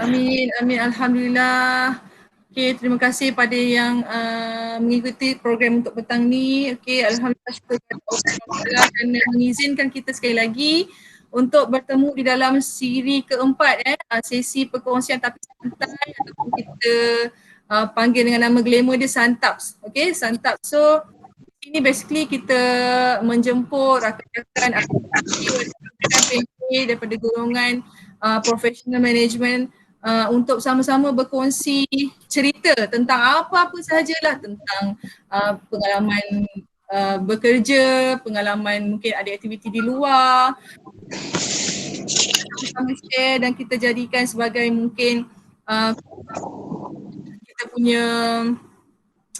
Amin, amin. Alhamdulillah. Okay, terima kasih pada yang mengikuti program untuk petang ni. Okay, Alhamdulillah syukur kepada Allah kerana mengizinkan kita sekali lagi untuk bertemu di dalam siri keempat sesi perkongsian tapi santai ataupun kita panggil dengan nama glamour dia Santaps. Okay, Santaps. So, ini basically kita menjemput rakan-rakan daripada golongan professional management untuk sama-sama berkongsi cerita tentang apa-apa sahajalah, tentang pengalaman bekerja, pengalaman mungkin ada aktiviti di luar, sama share dan kita jadikan sebagai mungkin kita punya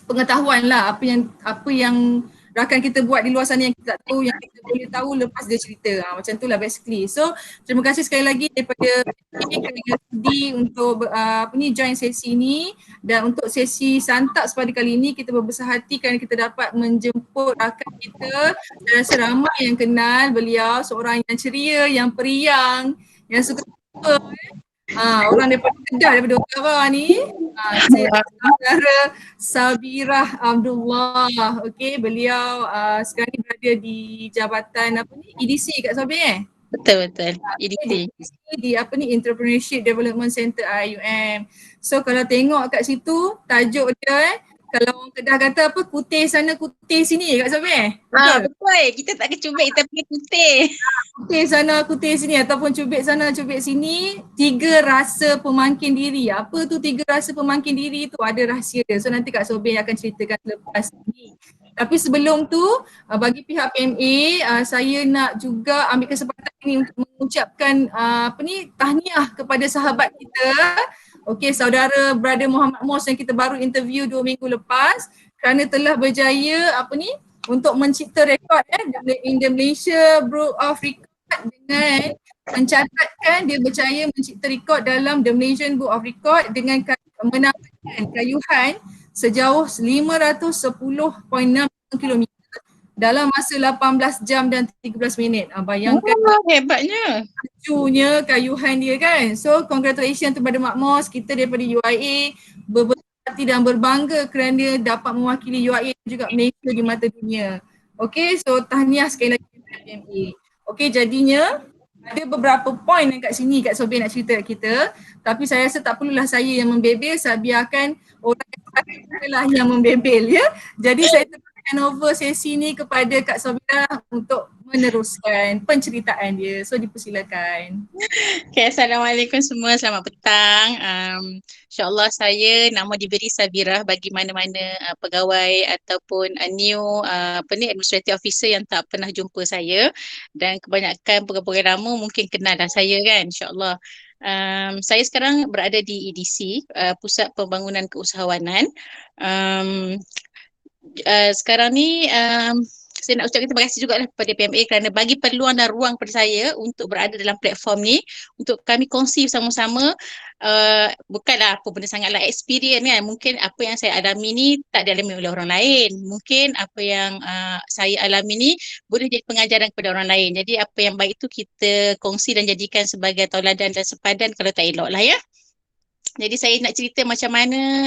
pengetahuan lah, apa yang rakan kita buat di luar sana yang kita tak tahu, yang kita boleh tahu lepas dia cerita. Macam tu lah basically. So terima kasih sekali lagi daripada kerana sudi untuk join sesi ni, dan untuk sesi santap pada kali ini kita berbesar hati kerana kita dapat menjemput rakan kita. Saya rasa ramai yang kenal beliau, seorang yang ceria, yang periang, yang suka orang daripada Kedah, daripada Utara ni. Saya saudara Sabirah Abdullah. Okey, beliau sekarang ni berada di jabatan EDC kat Sabir Betul. EDC. Di Entrepreneurship Development Center IUM. So kalau tengok kat situ tajuk dia kalau orang Kedah kata apa, kutih sana kutih sini kat Sabir. Betul. Kita tak kecubit, kita pergi kutih. Kutih sana kutih sini ataupun cubit sana cubit sini. 3 rasa pemangkin diri. Apa tu 3 rasa pemangkin diri tu? Ada rahsia dia. So nanti Kak Sobin akan ceritakan lepas ni. Tapi sebelum tu bagi pihak PMA saya nak juga ambil kesempatan ini untuk mengucapkan tahniah kepada sahabat kita. Okey, saudara brother Muhammad Mos yang kita baru interview 2 minggu lepas kerana telah berjaya untuk mencipta rekod in the Malaysia Book of Record dengan mencatatkan dia berjaya mencipta rekod dalam the Malaysian Book of Record dengan menambahkan kayuhan sejauh 510.6 km dalam masa 18 jam dan 13 minit. Bayangkan hebatnya. Lajunya kayuhan dia kan. So congratulations kepada Mak Mos, kita daripada UIA berhati dan berbangga kerana dapat mewakili UIA dan juga Malaysia di mata dunia. Okay, so tahniah sekali lagi kepada PMA. Okay, jadinya ada beberapa poin kat sini Kak Sobin nak cerita kat kita, tapi saya rasa tak perlulah saya yang membebel, saya biarkan orang yang membebel ya. Jadi saya hand over sesi ni kepada Kak Sobira untuk meneruskan penceritaan dia. So dipersilakan. Okay, Assalamualaikum semua, selamat petang. InsyaAllah saya nama diberi Sabirah bagi mana-mana pegawai ataupun new administrative officer yang tak pernah jumpa saya, dan kebanyakan pegawai lama mungkin kenal dah saya kan, insyaAllah. Saya sekarang berada di EDC, Pusat Pembangunan Keusahawanan. Sekarang ni saya nak ucapkan terima kasih juga lah kepada PMA kerana bagi peluang dan ruang kepada saya untuk berada dalam platform ni untuk kami kongsi sama-sama. Bukanlah apa benda sangatlah experience kan, mungkin apa yang saya alami ni tak dialami oleh orang lain, mungkin apa yang saya alami ni boleh jadi pengajaran kepada orang lain. Jadi apa yang baik tu kita kongsi dan jadikan sebagai tauladan dan sepadan kalau tak elok lah ya. Jadi saya nak cerita macam mana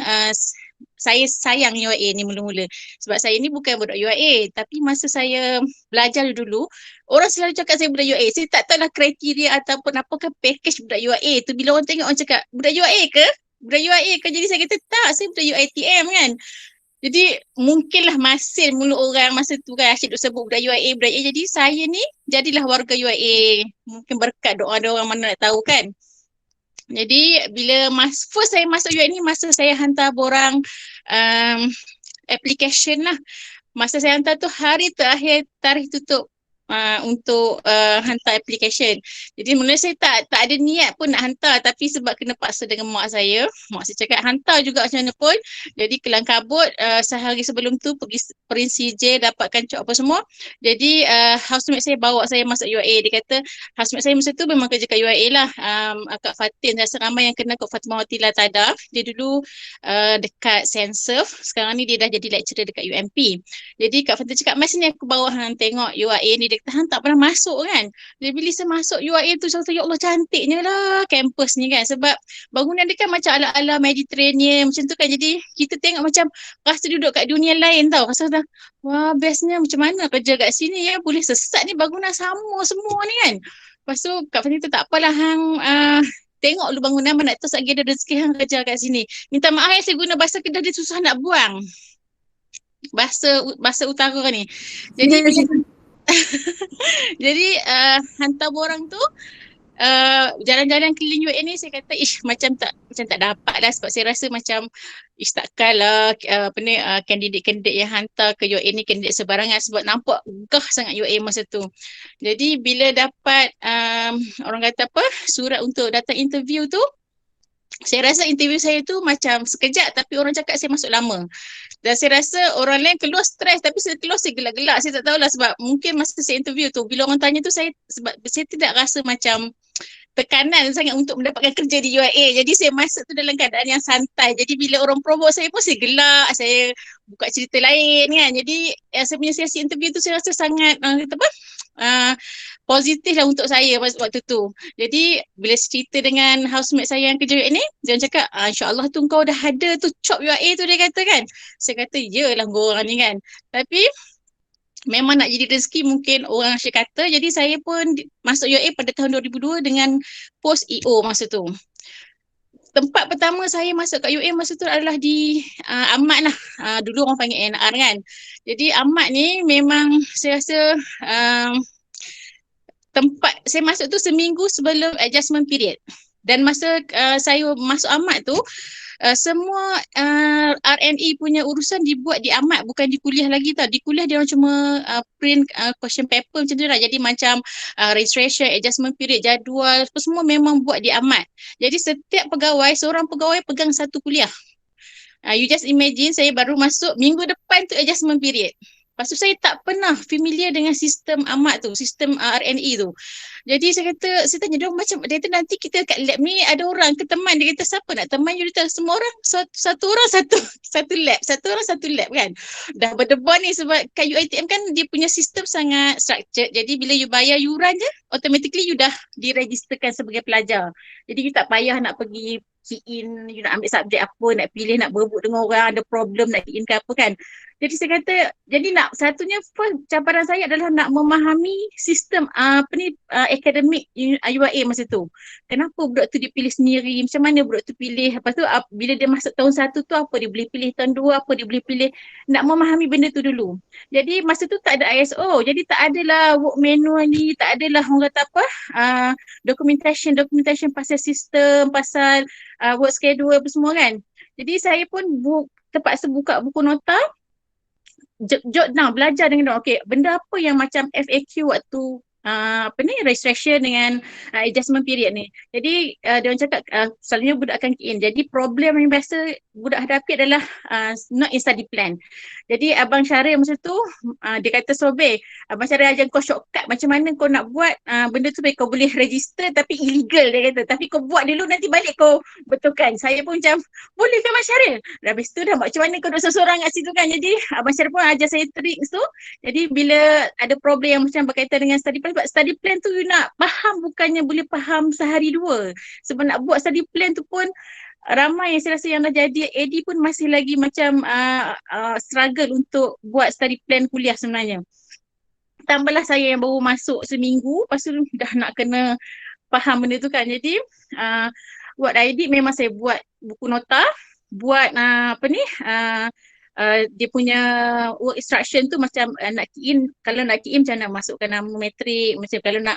saya sayang UIA ni mula-mula. Sebab saya ni bukan budak UIA, tapi masa saya belajar dulu, orang selalu cakap saya budak UIA. Saya tak tahulah kriteria ataupun apakah package budak UIA tu. Bila orang tengok orang cakap, budak UIA ke? Budak UIA ke? Jadi saya kata, tak, saya budak UiTM kan. Jadi mungkinlah masin mulut orang masa tu kan asyik duk sebut budak UIA, budak UIA. Jadi saya ni jadilah warga UIA. Mungkin berkat doa ada orang mana nak tahu kan. Jadi bila first saya masuk UIA ni masa saya hantar borang application lah. Masa saya hantar tu hari terakhir tarikh tutup untuk hantar application. Jadi mula saya tak ada niat pun nak hantar, tapi sebab kena paksa dengan mak saya cakap hantar juga macam mana pun. Jadi kelang kabut sehari sebelum tu pergi Perinsi J dapatkan cok apa semua. Jadi housemate saya bawa saya masuk UIA. Dia kata housemate saya masa tu memang kerja kat UIA lah. Kak Fatin, rasa ramai yang kenal Kak Fatimah Watila Tada. Dia dulu dekat Sensurf. Sekarang ni dia dah jadi lecturer dekat UMP. Jadi Kak Fatin cakap, mas ni aku bawa hang tengok UIA ni. Dia kita hang tak pernah masuk kan. Jadi bila saya masuk UIA tu saya kata ya Allah cantiknya lah kampus ni kan, sebab bangunan dia kan macam ala-ala Mediterranean macam tu kan. Jadi kita tengok macam rasa duduk kat dunia lain tau. Rasa kata wah bestnya macam mana kerja kat sini ya, boleh sesat ni bangunan sama semua ni kan. Lepas tu Kak Fanita tak apalah hang tengok lu bangunan mana tahu lagi ada rezeki hang kerja kat sini. Minta maaf saya guna bahasa Kedah dia susah nak buang. Bahasa utara ni. Jadi jadi hantar borang tu jalan-jalan keliling UAE ni saya kata macam tak dapat lah, sebab saya rasa macam takkanlah kandidat-kandidat yang hantar ke UAE ni kandidat sebarangan, sebab nampak gah sangat UAE masa tu. Jadi bila dapat orang kata apa surat untuk datang interview tu, saya rasa interview saya tu macam sekejap tapi orang cakap saya masuk lama. Dan saya rasa orang lain keluar stres tapi saya keluar saya gelak-gelak. Saya tak tahulah sebab mungkin masa saya interview tu bila orang tanya tu saya tidak rasa macam tekanan sangat untuk mendapatkan kerja di UIA. Jadi saya masuk tu dalam keadaan yang santai. Jadi bila orang promote saya pun saya gelak, saya buka cerita lain kan. Jadi saya punya sesi interview tu saya rasa sangat positif lah untuk saya waktu tu. Jadi bila cerita dengan housemate saya yang kerja UIA ni, dia cakap insyaAllah tu kau dah ada tu chop UIA tu, dia kata kan. Saya kata yelah korang ni kan. Tapi memang nak jadi rezeki mungkin orang asyik kata. Jadi saya pun masuk UIA pada tahun 2002 dengan post EO masa tu. Tempat pertama saya masuk kat UIA masa tu adalah di Amat lah. Dulu orang panggil NR kan. Jadi Amat ni memang saya rasa tempat saya masuk tu seminggu sebelum adjustment period. Dan masa saya masuk Amat tu semua RNE punya urusan dibuat di Amat, bukan di kuliah lagi tau. Di kuliah dia orang cuma print question paper macam tu lah. Jadi macam registration, adjustment period, jadual semua memang buat di Amat. Jadi setiap pegawai, seorang pegawai pegang satu kuliah. You just imagine saya baru masuk minggu depan tu adjustment period. Lepas tu saya tak pernah familiar dengan sistem Amat tu, sistem RNE tu. Jadi saya tanya dia macam, dia kata nanti kita kat lab ni ada orang ke teman, dia kata siapa nak teman you, dia kata semua orang satu orang satu lab, satu orang satu lab kan. Dah berdebar ni sebab kat UiTM kan dia punya sistem sangat structured. Jadi bila you bayar yuran je, automatically you dah diregisterkan sebagai pelajar. Jadi you tak payah nak pergi key in, you nak ambil subjek apa, nak pilih, nak berebut dengan orang, ada problem nak key in ke apa kan. Jadi saya kata, jadi satunya first cabaran saya adalah nak memahami sistem akademik UIA masa tu. Kenapa budak tu dipilih sendiri, macam mana budak tu pilih, lepas tu bila dia masuk tahun 1 tu apa dia boleh pilih, tahun 2 apa dia boleh pilih, nak memahami benda tu dulu. Jadi masa tu tak ada ISO, jadi tak adalah work manual ni, tak adalah orang kata apa, documentation pasal sistem, pasal work schedule apa semua kan. Jadi saya pun terpaksa buka buku nota, jot down, belajar dengan dia. Okay, benda apa yang macam FAQ waktu registration dengan adjustment period ni. Jadi dia orang cakap selalunya budak akan key in. Jadi problem yang biasa budak hadapi adalah not in study plan. Jadi Abang Syaril masa tu dia kata Sobe, Abang Syaril ajar kau shortcut macam mana kau nak buat benda tu baik kau boleh register tapi illegal, dia kata. Tapi kau buat dulu nanti balik kau betulkan. Saya pun macam boleh ke Abang Syaril? Habis tu dah macam mana kau duduk seorang kat situ kan. Jadi Abang Syaril pun ajar saya tricks tu. Jadi bila ada problem yang macam berkaitan dengan study plan, sebab study plan tu you nak faham bukannya boleh faham sehari dua. Sebab nak buat study plan tu pun ramai yang saya rasa yang dah jadi AD pun masih lagi macam struggle untuk buat study plan kuliah sebenarnya. Tambahlah saya yang baru masuk seminggu, lepas tu dah nak kena faham benda tu kan. Jadi what I did memang saya buat buku nota, buat dia punya work instruction tu macam nak key in, kalau nak key in macam nak masukkan nama matrik, macam kalau nak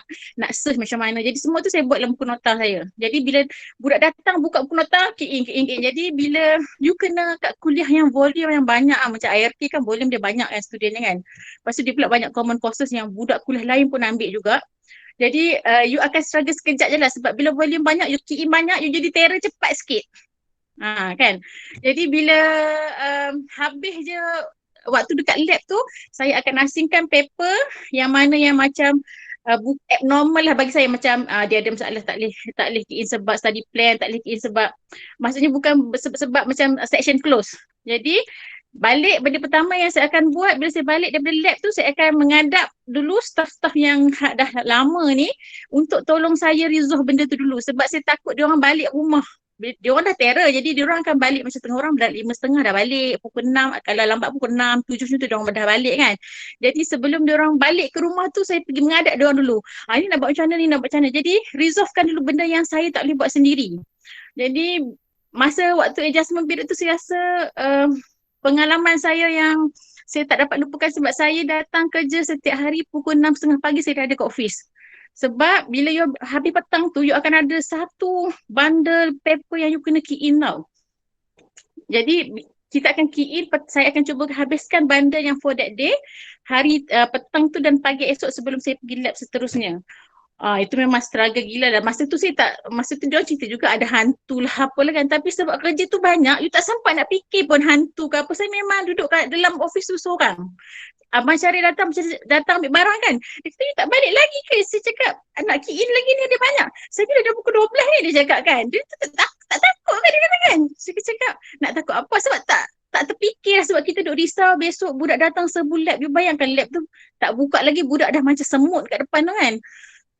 search macam mana. Jadi semua tu saya buat dalam buku nota saya. Jadi bila budak datang buka buku nota, key in. Jadi bila you kena kat kuliah yang volume yang banyak macam IRT kan volume dia banyak kan studentnya kan. Lepas tu dia pula banyak common courses yang budak kuliah lain pun ambil juga. Jadi you akan struggle sekejap je lah sebab bila volume banyak, you key in banyak, you jadi terror cepat sikit. Kan. Jadi bila habis je waktu dekat lab tu, saya akan asingkan paper yang mana yang macam abnormal lah bagi saya, macam dia ada masalah tak boleh key in sebab study plan, tak boleh key in sebab maksudnya bukan sebab macam section close. Jadi balik benda pertama yang saya akan buat bila saya balik daripada lab tu, saya akan mengadap dulu staff-staff yang dah lama ni untuk tolong saya resolve benda tu dulu sebab saya takut dia orang balik rumah. Dia orang dah terror, jadi dia orang akan balik macam tengah orang dah 5:30 dah balik, pukul 6, kalau lambat pukul 6, 7 macam tu dia orang dah balik kan. Jadi sebelum dia orang balik ke rumah tu saya pergi mengadap dia orang dulu. Ini nak buat macam mana ni, nak buat macam mana. Jadi resolvekan dulu benda yang saya tak boleh buat sendiri. Jadi masa waktu adjustment period tu saya rasa pengalaman saya yang saya tak dapat lupakan sebab saya datang kerja setiap hari pukul 6:30 pagi saya dah ada kat office. Sebab bila you habis petang tu, you akan ada satu bundle paper yang you kena key in tau. Jadi kita akan key in, saya akan cuba habiskan bundle yang for that day, hari petang tu dan pagi esok sebelum saya pergi lab seterusnya. Itu memang struggle gila lah. Masa tu dia orang cerita juga ada hantu lah apalah kan. Tapi sebab kerja tu banyak, you tak sempat nak fikir pun hantu ke apa. Saya memang duduk kat dalam office tu seorang. Abang Syarif datang ambil barang kan. Dia kata, you tak balik lagi ke? Saya cakap, nak key in lagi ni ada banyak. Saya kira dah pukul 12 ni dia cakap kan. Dia tak takut kan dia kata kan. Saya cakap, nak takut apa? Sebab tak terfikir lah sebab kita duduk risau besok budak datang serbu lab. You bayangkan lab tu tak buka lagi, budak dah macam semut kat depan tu kan.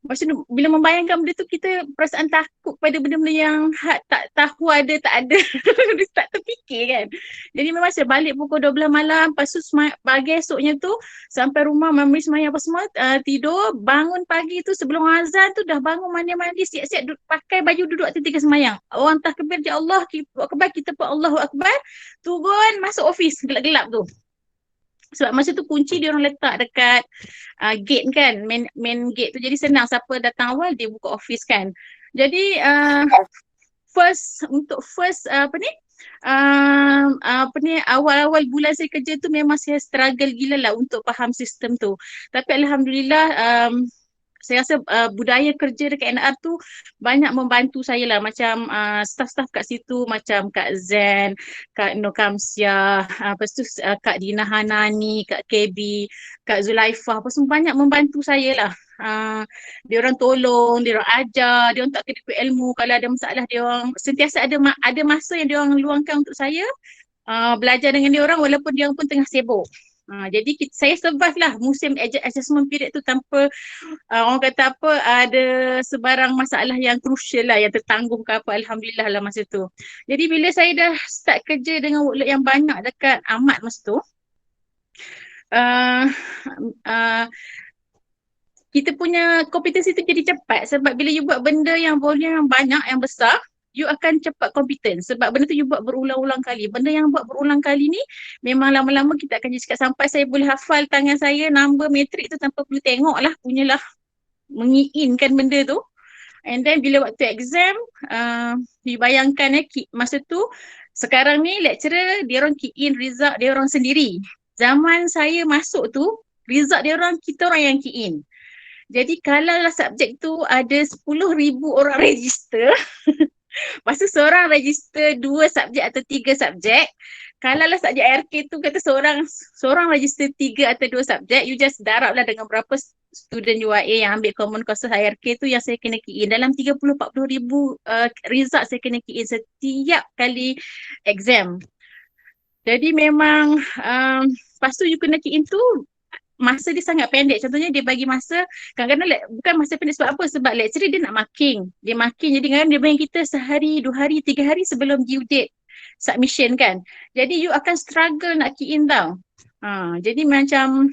Macam bila membayangkan benda tu kita perasaan takut pada benda-benda yang tak tahu ada tak ada. Tak terfikir kan. Jadi memang saya balik pukul 12 malam, lepas tu pagi esoknya tu sampai rumah mandi semayang apa semua, tidur, bangun pagi tu sebelum azan tu dah bangun mandi-mandi, siap-siap pakai baju duduk ketika semayang. Orang takbir ya Allah, kita pun Allahu Akbar, turun masuk office gelap-gelap tu. Sebab masa tu kunci dia orang letak dekat gate kan, main gate tu, jadi senang siapa datang awal dia buka office kan. Jadi first awal-awal bulan saya kerja tu memang saya struggle gila lah untuk faham sistem tu. Tapi alhamdulillah saya rasa budaya kerja dekat NR tu banyak membantu saya lah. Macam staff-staff kat situ macam Kak Zen, Kak Nokamsia, lepas tu Kak Dina Hanani, Kak KB, Kak Zulaifah, apa semua banyak membantu saya lah. Dia orang tolong, dia orang ajar, dia orang tak kena ilmu. Kalau ada masalah dia orang sentiasa ada masa yang dia orang luangkan untuk saya belajar dengan dia orang walaupun dia orang pun tengah sibuk. Jadi saya survive lah musim adjustment period tu tanpa orang kata apa ada sebarang masalah yang crucial lah yang tertangguh ke apa. Alhamdulillah lah masa tu. Jadi bila saya dah start kerja dengan workload yang banyak dekat Ahmad masa tu, kita punya kompetensi tu jadi cepat sebab bila you buat benda yang volume yang banyak, yang besar, you akan cepat kompeten sebab benda tu you buat berulang-ulang kali. Benda yang buat berulang kali ni memang lama-lama kita akan jadi cakap sampai saya boleh hafal tangan saya number matrik tu tanpa perlu tengok lah, punyalah mengiinkan benda tu. And then bila waktu exam, dibayangkan masa tu, sekarang ni lecturer dia orang key in result dia orang sendiri. Zaman saya masuk tu, result dia orang, kita orang yang key in. Jadi kalau lah subjek tu ada 10,000 orang register, lepas tu seorang register 2 subjek atau 3 subjek. Kalau lah subjek RK tu kata seorang register 3 atau 2 subjek, you just darab lah dengan berapa student UIA yang ambil common courses IRK tu yang saya kena key in. Dalam 30-40 ribu result saya kena key in setiap kali exam. Jadi memang lepas tu you kena key in tu masa dia sangat pendek. Contohnya dia bagi masa, kadang-kadang bukan masa pendek sebab apa? Sebab lecturer dia nak marking. Dia marking, jadi kadang-kadang dia bagi kita sehari, 2 hari, 3 hari sebelum due date submission kan. Jadi you akan struggle nak key in tau. Jadi macam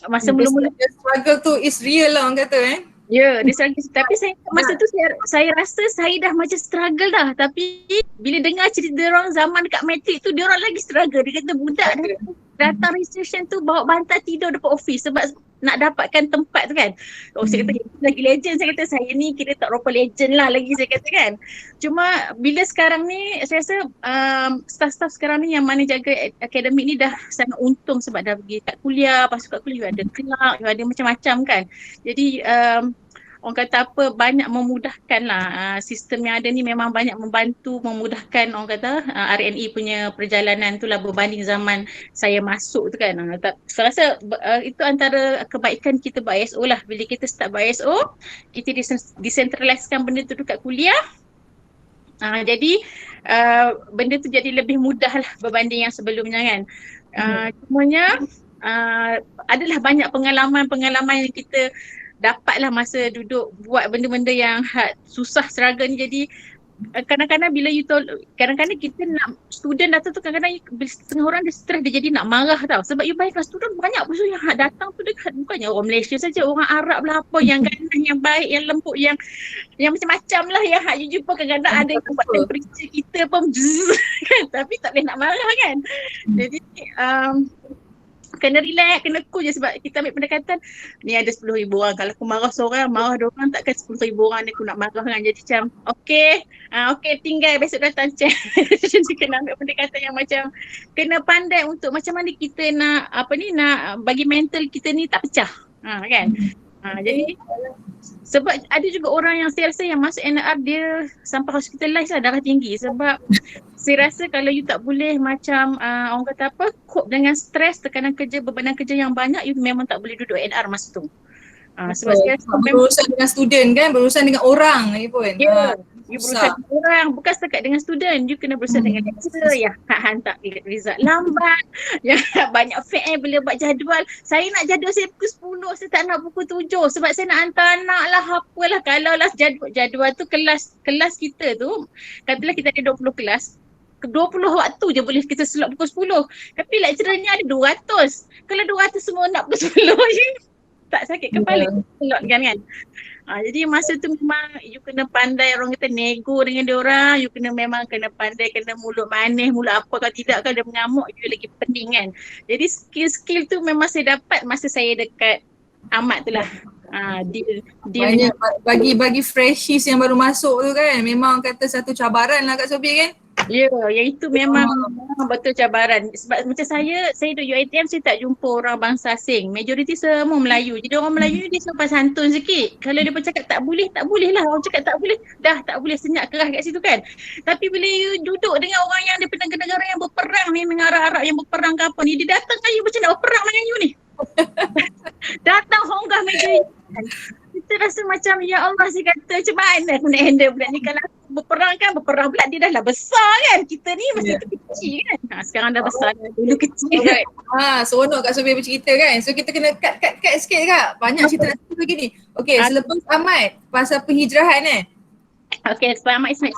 masa mula-mula struggle tu is real lah orang kata Ya, dia struggle. Tapi masa tu saya rasa saya dah macam struggle dah. Tapi bila dengar cerita dia orang zaman dekat matrik tu, dia orang lagi struggle. Dia kata budak datang registration tu bawa bantal tidur dekat office sebab nak dapatkan tempat tu kan. Saya kata lagi legend, saya kata saya ni kira tak rupa legend lah lagi saya kata kan. Cuma bila sekarang ni saya rasa staff-staff sekarang ni yang mana jaga akademik ni dah sangat untung sebab dah pergi kat kuliah, lepas kat kuliah ada kelak, ada macam-macam kan. Jadi orang kata apa, banyak memudahkan lah. Sistem yang ada ni memang banyak membantu, memudahkan orang kata RNE punya perjalanan tu lah berbanding zaman saya masuk tu kan. Saya rasa itu antara kebaikan kita buat ISO lah. Bila kita start buat ISO, kita decentralisekan benda tu dekat kuliah. Jadi benda tu jadi lebih mudah lah berbanding yang sebelumnya kan. Cumanya adalah banyak pengalaman-pengalaman yang kita dapatlah masa duduk buat benda-benda yang susah, struggle ni. Jadi kadang-kadang bila kadang-kadang kita nak student datang tu, kadang-kadang setengah orang dia stres, dia jadi nak marah tau. Sebab you bayangkan student banyak pun yang datang tu dekat, bukannya orang Malaysia saja, orang Arab lah apa, yang ganas, yang baik, yang lembut, yang macam-macam lah yang you jumpa. Kadang-kadang ada yang buat temperature kita pun kan, tapi tak boleh nak marah kan. Jadi kena relax, kena cool je, sebab kita ambil pendekatan ni ada 10,000 orang. Kalau aku marah seorang, marah 2 orang, takkan 10,000 orang ni aku nak marah kan. Jadi macam okey, tinggal besok datang cek. Jadi kena ambil pendekatan yang macam kena pandai untuk macam mana kita nak nak bagi mental kita ni tak pecah. Kan? Jadi sebab ada juga orang yang saya rasa yang masuk NR dia sampai hospitalize lah, darah tinggi. Sebab saya rasa kalau you tak boleh macam orang kata apa, cope dengan stres, tekanan kerja, bebanan kerja yang banyak, you memang tak boleh duduk NR masa tu. Sebab saya rasa berurusan dengan student kan, berurusan dengan orang ni pun. You berusaha dengan orang, bukan setakat dengan student, you kena berusaha dengan lecturer yang hantar result lambat, yang banyak fail bila buat jadual. Saya nak jadual saya pukul 10, saya tak nak pukul 7 sebab saya nak hantar anak lah, apalah. Kalau lah jadual tu kelas kita tu, katalah kita ada 20 kelas, 20 waktu je boleh kita slot pukul 10. Tapi lecturernya ada 200. Kalau 200 semua nak pukul 10, you tak sakit kepala slot kan. Jadi masa tu memang you kena pandai, orang kata nego dengan dia orang, you memang kena pandai, kena mulut manis, mulut apa. Kalau tidak kan dia mengamuk, you lagi pening kan. Jadi skill tu memang saya dapat masa saya dekat Ahmad tu lah. Dia bagi freshies yang baru masuk tu kan, memang kata satu cabaran lah Kak Sophie kan. Ya, yang itu memang betul cabaran. Sebab macam saya duduk UiTM, saya tak jumpa orang bangsa asing. Majoriti semua Melayu. Jadi orang Melayu ni dia sopan santun sikit. Kalau dia pun cakap tak boleh lah. Orang cakap tak boleh, dah tak boleh, senyap keras kat situ kan. Tapi bila you duduk dengan orang yang daripada negara yang berperang ni, dengan Arab yang berperang ke apa ni, dia datang kan you macam nak berperang dengan you ni. Datang honggah meja you. Kita rasa macam ya Allah, saya kata macam mana aku nak handle budak ni. Kalau berperang pula dia dah lah besar kan. Kita ni masih kecil kan. Sekarang dah besar, dulu kecil. Seronok Kak Sophie bercerita kan. So kita kena cut sikit Kak. Banyak cerita nak cerita lagi ni. Okay, selepas Ahmad pasal penghijrahan Okay, selamat Ismail.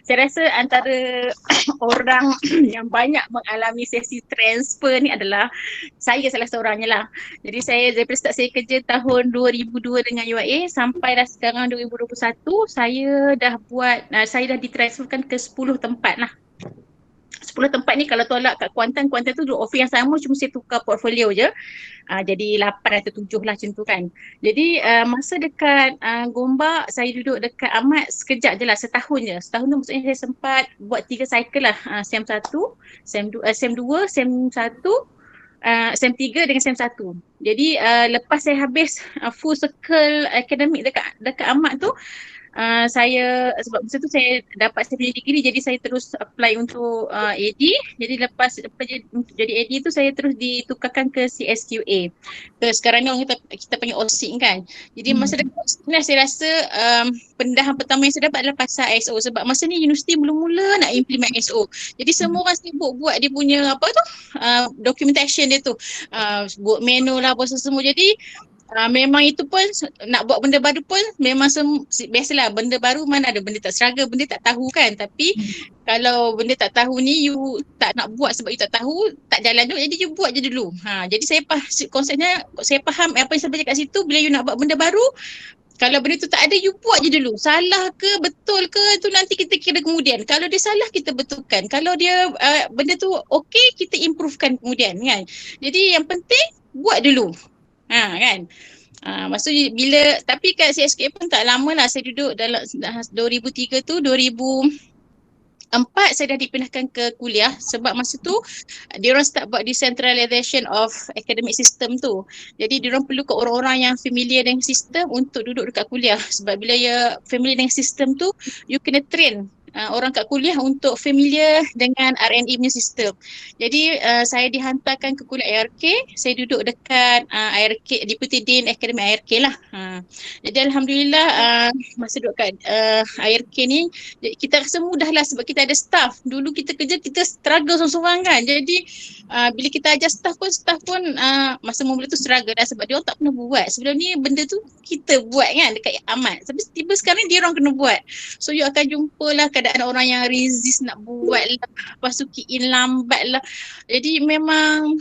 Saya rasa antara orang yang banyak mengalami sesi transfer ni adalah saya salah seorangnya lah. Jadi saya daripada start saya kerja tahun 2002 dengan UIA sampai dah sekarang 2021, saya dah ditransferkan ke 10 tempat lah. 10 tempat ni kalau tolak kat Kuantan tu duduk office yang sama, cuma saya tukar portfolio je. Jadi 8 atau 7 lah macam tu kan. Jadi masa dekat Gombak, saya duduk dekat Ahmad sekejap je lah, setahun je. Setahun tu maksudnya saya sempat buat 3 cycle lah. SEM 1, SEM 2, SEM 1, SEM 3 dengan SEM 1. Jadi lepas saya habis full circle akademik dekat Ahmad tu, saya sebab masa tu saya dapat saya punya degree, jadi saya terus apply untuk AD. Jadi lepas jadi AD tu saya terus ditukarkan ke CSQA. Sekarang ni orang kita panggil OSINT kan. Jadi masa dekat OSINT lah saya rasa pendedahan pertama yang saya dapat adalah pasal ISO. Sebab masa ni universiti mula-mula nak implement ISO. Jadi semua orang sibuk buat dia punya documentation dia tu. Buat menu lah apa semua. Jadi memang itu pun nak buat benda baru pun memang biasalah, benda baru mana ada benda tak struggle, benda tak tahu kan. Tapi kalau benda tak tahu ni you tak nak buat sebab you tak tahu, tak jalan dulu, jadi you buat je dulu. Jadi konsepnya saya faham apa yang saya baca kat situ. Bila you nak buat benda baru, kalau benda tu tak ada, you buat je dulu. Salah ke betul ke tu nanti kita kira kemudian. Kalau dia salah kita betulkan. Kalau dia benda tu okey, kita improvekan kemudian kan. Jadi yang penting buat dulu. Kan. Maksudnya tapi kat CSK pun tak lama lah, saya duduk dalam 2003 tu, 2004 saya dah dipindahkan ke kuliah. Sebab masa tu diorang start buat decentralization of academic system tu. Jadi diorang perlu ke orang-orang yang familiar dengan sistem untuk duduk dekat kuliah. Sebab bila familiar dengan sistem tu, you kena train orang kat kuliah untuk familiar dengan R&E punya sistem. Jadi saya dihantarkan ke kuliah ARK, saya duduk dekat ARK, Deputy Dean Akademi ARK lah. Jadi alhamdulillah masa duduk kat ARK ni kita rasa mudah lah sebab kita ada staff. Dulu kita kerja kita struggle seorang-seorang kan. Jadi bila kita ajar staff pun masa mula tu struggle dah sebab dia orang tak pernah buat. Sebelum ni benda tu kita buat kan dekat Amat. Tapi tiba sekarang dia orang kena buat. So you akan jumpa lah keadaan orang yang resist nak buat lah. Lepas tu key in lambat lah. Jadi memang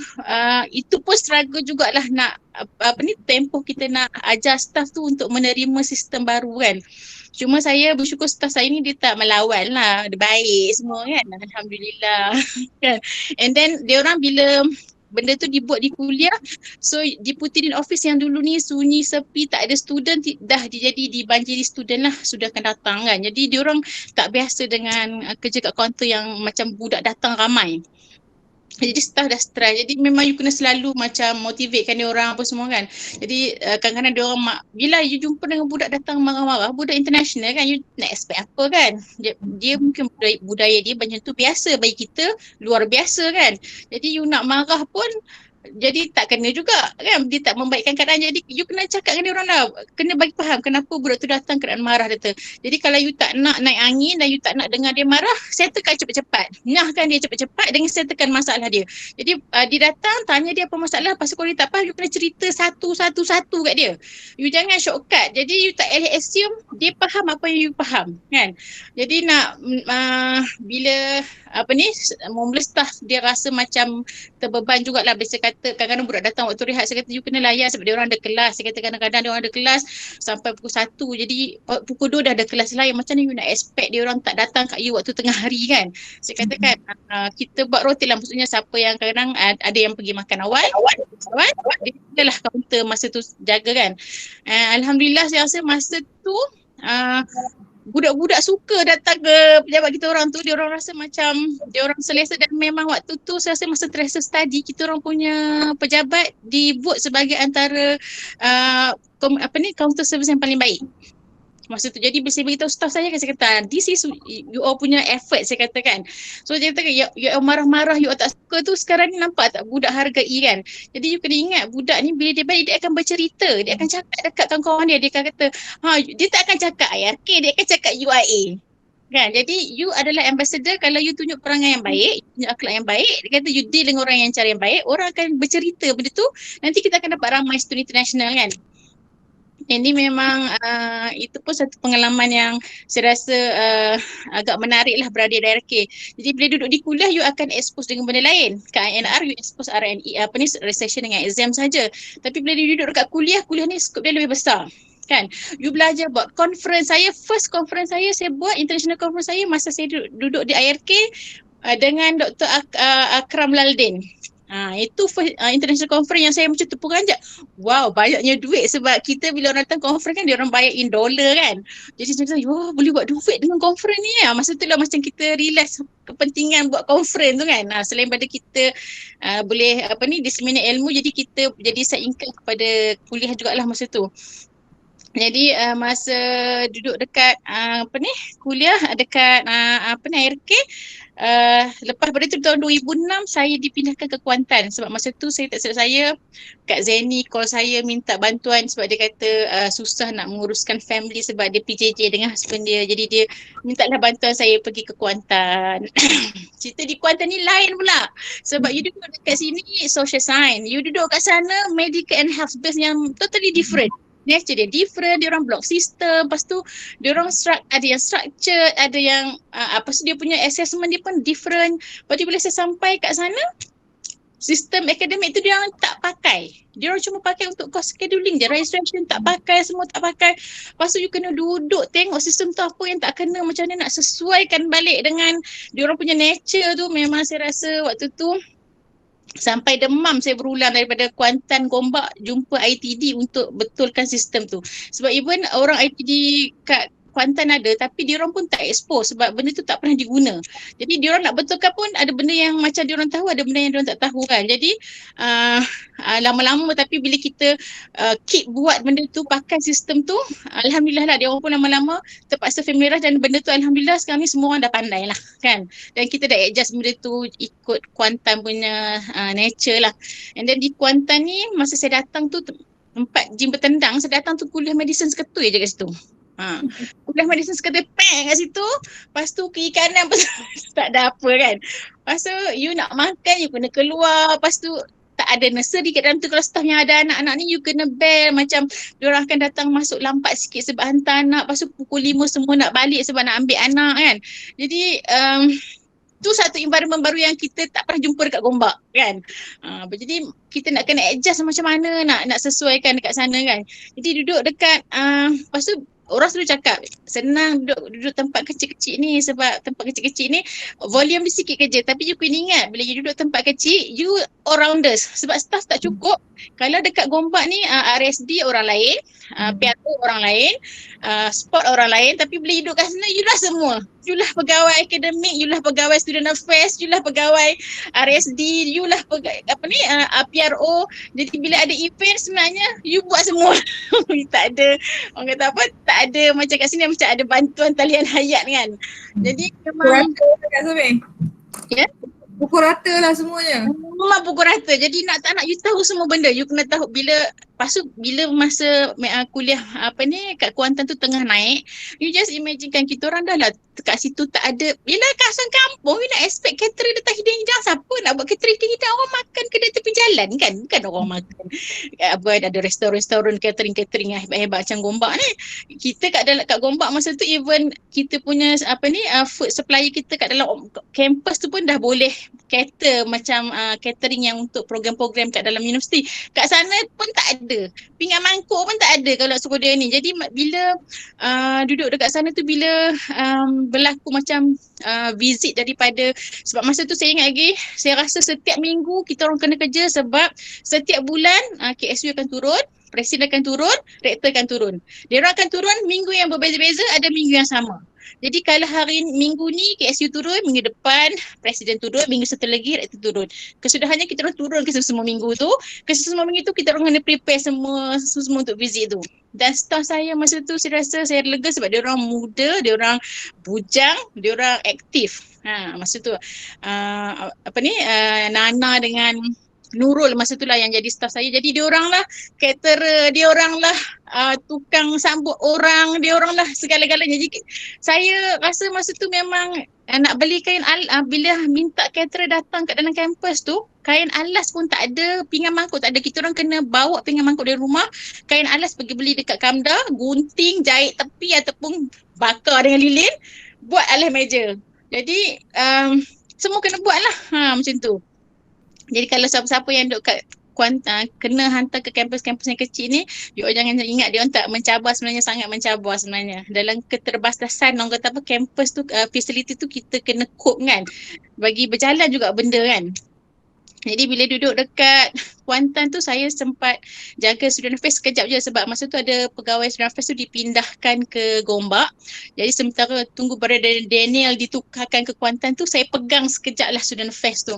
itu pun struggle jugalah nak tempoh kita nak ajar staff tu untuk menerima sistem baru kan. Cuma saya bersyukur staff saya ni dia tak melawan lah. Dia baik semua kan. Alhamdulillah. Kan. And then dia orang bila benda tu dibuat di kuliah, so Deputy Dean Office yang dulu ni sunyi sepi tak ada student dah jadi dibanjiri student lah sudah akan datang kan. Jadi diorang tak biasa dengan kerja kat kaunter yang macam budak datang ramai. Jadi staff dah stress. Jadi memang you kena selalu macam motivatekan dia orang apa semua kan. Jadi kadang-kadang dia orang bila you jumpa dengan budak datang marah-marah, budak international kan, you nak expect apa kan. Dia mungkin budaya dia macam tu biasa, bagi kita luar biasa kan. Jadi you nak marah pun jadi tak kena juga kan, dia tak membaikkan keadaan. Jadi you kena cakap dengan dia orang lah, kena bagi faham kenapa budak tu datang keadaan marah dia. Jadi kalau you tak nak naik angin dan you tak nak dengar dia marah, settlekan cepat-cepat, nyahkan dia cepat-cepat dengan settlekan masalah dia. Jadi dia datang tanya dia apa masalah, pasal kalau dia tak faham you kena cerita satu-satu kat dia. You jangan shortcut, jadi you tak assume dia faham apa yang you faham kan. Jadi nak bila mula staff dia rasa macam terbeban jugalah. Biasa kata kadang-kadang budak datang waktu rehat, saya kata you kena layan sebab dia orang ada kelas. Saya kata kadang-kadang dia orang ada kelas sampai pukul 1, jadi pukul 2 dah ada kelas lain. Macam ni you nak expect dia orang tak datang kat you waktu tengah hari kan. Saya kata kan kita buat rotate lah, maksudnya siapa yang kadang ada yang pergi makan awal dia lah kaunter masa tu jaga kan. Alhamdulillah saya rasa masa tu budak-budak suka datang ke pejabat kita orang tu. Dia orang rasa macam dia orang selesa. Dan memang waktu tu saya rasa masa tracer study kita orang punya pejabat di vote sebagai antara counter service yang paling baik masa tu. Jadi bila saya beritahu staff saya kan, saya kata this is you all punya effort, saya katakan. So dia kata you all marah-marah, you all tak suka tu, sekarang ni nampak tak budak hargai kan. Jadi you kena ingat budak ni bila dia balik dia akan bercerita, dia akan cakap dekat kawan-kawan dia akan kata dia tak akan cakap IRK, dia akan cakap UIA kan. Jadi you adalah ambassador. Kalau you tunjuk perangai yang baik, tunjuk akhlak yang baik, dia kata you deal dengan orang yang cara yang baik, orang akan bercerita benda tu, nanti kita akan dapat ramai student international kan. Ini memang itu pun satu pengalaman yang saya rasa agak menarik lah berada di RK. Jadi bila duduk di kuliah you akan expose dengan benda lain. Kat INR you expose R&E recession dengan exam saja. Tapi bila you duduk dekat kuliah ni skop dia lebih besar kan. You belajar buat conference. First conference saya buat international conference saya masa saya duduk di IRK dengan Dr. Akram Laldin. Itu first, international conference yang saya macam terperanjat. Wow, banyaknya duit sebab kita bila orang datang conference kan dia orang bayar in dollar kan. Jadi saya kata, wah boleh buat duit dengan conference ni ya. Masa tu lah macam kita realize kepentingan buat conference tu kan. Selain pada kita boleh disseminate ilmu, jadi kita jadi side income kepada kuliah jugalah masa tu. Jadi masa duduk dekat kuliah dekat RK, lepas pada tu tahun 2006 saya dipindahkan ke Kuantan sebab masa tu saya tak silap saya Kak Zeni call saya minta bantuan sebab dia kata susah nak menguruskan family sebab dia PJJ dengan husband dia. Jadi dia mintalah bantuan saya pergi ke Kuantan. Cerita di Kuantan ni lain pula sebab you duduk dekat sini social science, you duduk kat sana medical and health base yang totally different. Nature dia different, dia orang block system, lepas tu dia orang ada yang structured, ada yang dia punya assessment dia pun different. Lepas tu bila saya sampai kat sana, sistem akademik tu dia orang tak pakai. Dia orang cuma pakai untuk course scheduling je, registration tak pakai, semua tak pakai. Lepas tu you kena duduk tengok sistem tu apa yang tak kena, macam mana nak sesuaikan balik dengan dia orang punya nature tu. Memang saya rasa waktu tu sampai demam saya berulang daripada Kuantan Gombak jumpa ITD untuk betulkan sistem tu. Sebab even orang ITD kat Kuantan ada tapi diorang pun tak expose sebab benda tu tak pernah diguna. Jadi diorang nak betulkan pun ada benda yang macam diorang tahu, ada benda yang diorang tak tahu kan. Jadi lama-lama tapi bila kita keep buat benda tu, pakai sistem tu, alhamdulillah lah diorang pun lama-lama terpaksa familiarize dan benda tu alhamdulillah sekarang ni semua orang dah pandai lah kan. Dan kita dah adjust benda tu ikut Kuantan punya nature lah. And then di Kuantan ni masa saya datang tu tempat gym bertendang, saya datang tu kuliah medicine seketui je kat situ. Kuliah medicine seketui peng kat situ. Lepas tu kiri kanan tak ada apa kan. Lepas tu you nak makan you kena keluar. Lepas tu tak ada nursery kat dalam tu. Kalau staff yang ada anak-anak ni you kena bell. Macam diorang akan datang masuk lambat sikit sebab hantar anak. Lepas tu pukul 5 semua nak balik sebab nak ambil anak kan. Jadi tu satu environment baru yang kita tak pernah jumpa dekat Gombak kan. Jadi kita nak kena adjust macam mana nak sesuaikan dekat sana kan. Jadi duduk dekat lepas tu orang selalu cakap senang duduk tempat kecil-kecil ni sebab tempat kecil-kecil ni volume dia sikit kerja. Tapi you kena ingat bila you duduk tempat kecil you all-rounders sebab staff tak cukup. Kalau dekat Gombak ni RSD orang lain, PRO orang lain, sport orang lain, tapi bila you duduk kat sana you lah semua. You lah pegawai akademik, you lah pegawai student affairs, you lah pegawai RSD, you lah pegawai PRO. Jadi bila ada event sebenarnya you buat semua. Tak ada orang kata apa, tak ada macam kat sini macam ada bantuan talian hayat kan. Jadi memang ya, pukul rata lah semuanya. Memang pukul rata. Jadi nak tak nak you tahu semua benda. You kena tahu bila bila masa kuliah kat Kuantan tu tengah naik, you just imaginekan kita orang dah lah kat situ tak ada. Bila kawasan kampung you nak expect caterer datang hidang-hidang, siapa nak buat caterer hidang? Orang makan kedai tepi jalan kan. Bukan orang makan ada restoran catering hebat-hebat macam Gombak ni. Kita kat Gombak masa tu even kita punya food supplier kita kat dalam campus tu pun dah boleh cater macam catering yang untuk program-program kat dalam universiti. Kat sana pun tak ada. Pinggan mangkuk pun tak ada kalau suruh dia ni. Jadi bila duduk dekat sana tu, bila berlaku macam visit daripada, sebab masa tu saya ingat lagi, saya rasa setiap minggu kita orang kena kerja sebab setiap bulan KSU akan turun, presiden akan turun, rektor akan turun. Dia orang akan turun minggu yang berbeza-beza, ada minggu yang sama. Jadi kalau hari minggu ni KSU turun, minggu depan presiden turun, minggu satu lagi rektor turun. Kesudahannya kita orang turun ke semua minggu tu. Ke semua minggu tu kita orang kena prepare semua untuk visit tu. Dan staff saya masa tu saya rasa saya lega sebab dia orang muda, dia orang bujang, dia orang aktif. Masa tu Nana dengan Nurul masa tu lah yang jadi staff saya. Jadi dia orang lah caterer, dia orang lah tukang sambut orang, dia orang lah segala-galanya. Jadi saya rasa masa tu memang nak beli kain bila minta caterer datang kat dalam kampus tu, kain alas pun tak ada, pinggan mangkuk tak ada. Kita orang kena bawa pinggan mangkuk dari rumah, kain alas pergi beli dekat Kamda, gunting, jahit tepi ataupun bakar dengan lilin, buat alas meja. Jadi semua kena buat lah macam tu. Jadi kalau siapa-siapa yang duduk kat Kuantan kena hantar ke kampus-kampus yang kecil ni, you jangan ingat dia orang tak mencabar, sebenarnya sangat mencabar sebenarnya. Dalam keterbatasan orang kata kampus tu, facility tu kita kena cope kan. Bagi berjalan juga benda kan. Jadi bila duduk dekat Kuantan tu saya sempat jaga student affairs sekejap je sebab masa tu ada pegawai student affairs tu dipindahkan ke Gombak. Jadi sementara tunggu Brother Daniel ditukarkan ke Kuantan tu, saya pegang sekejap lah student affairs tu.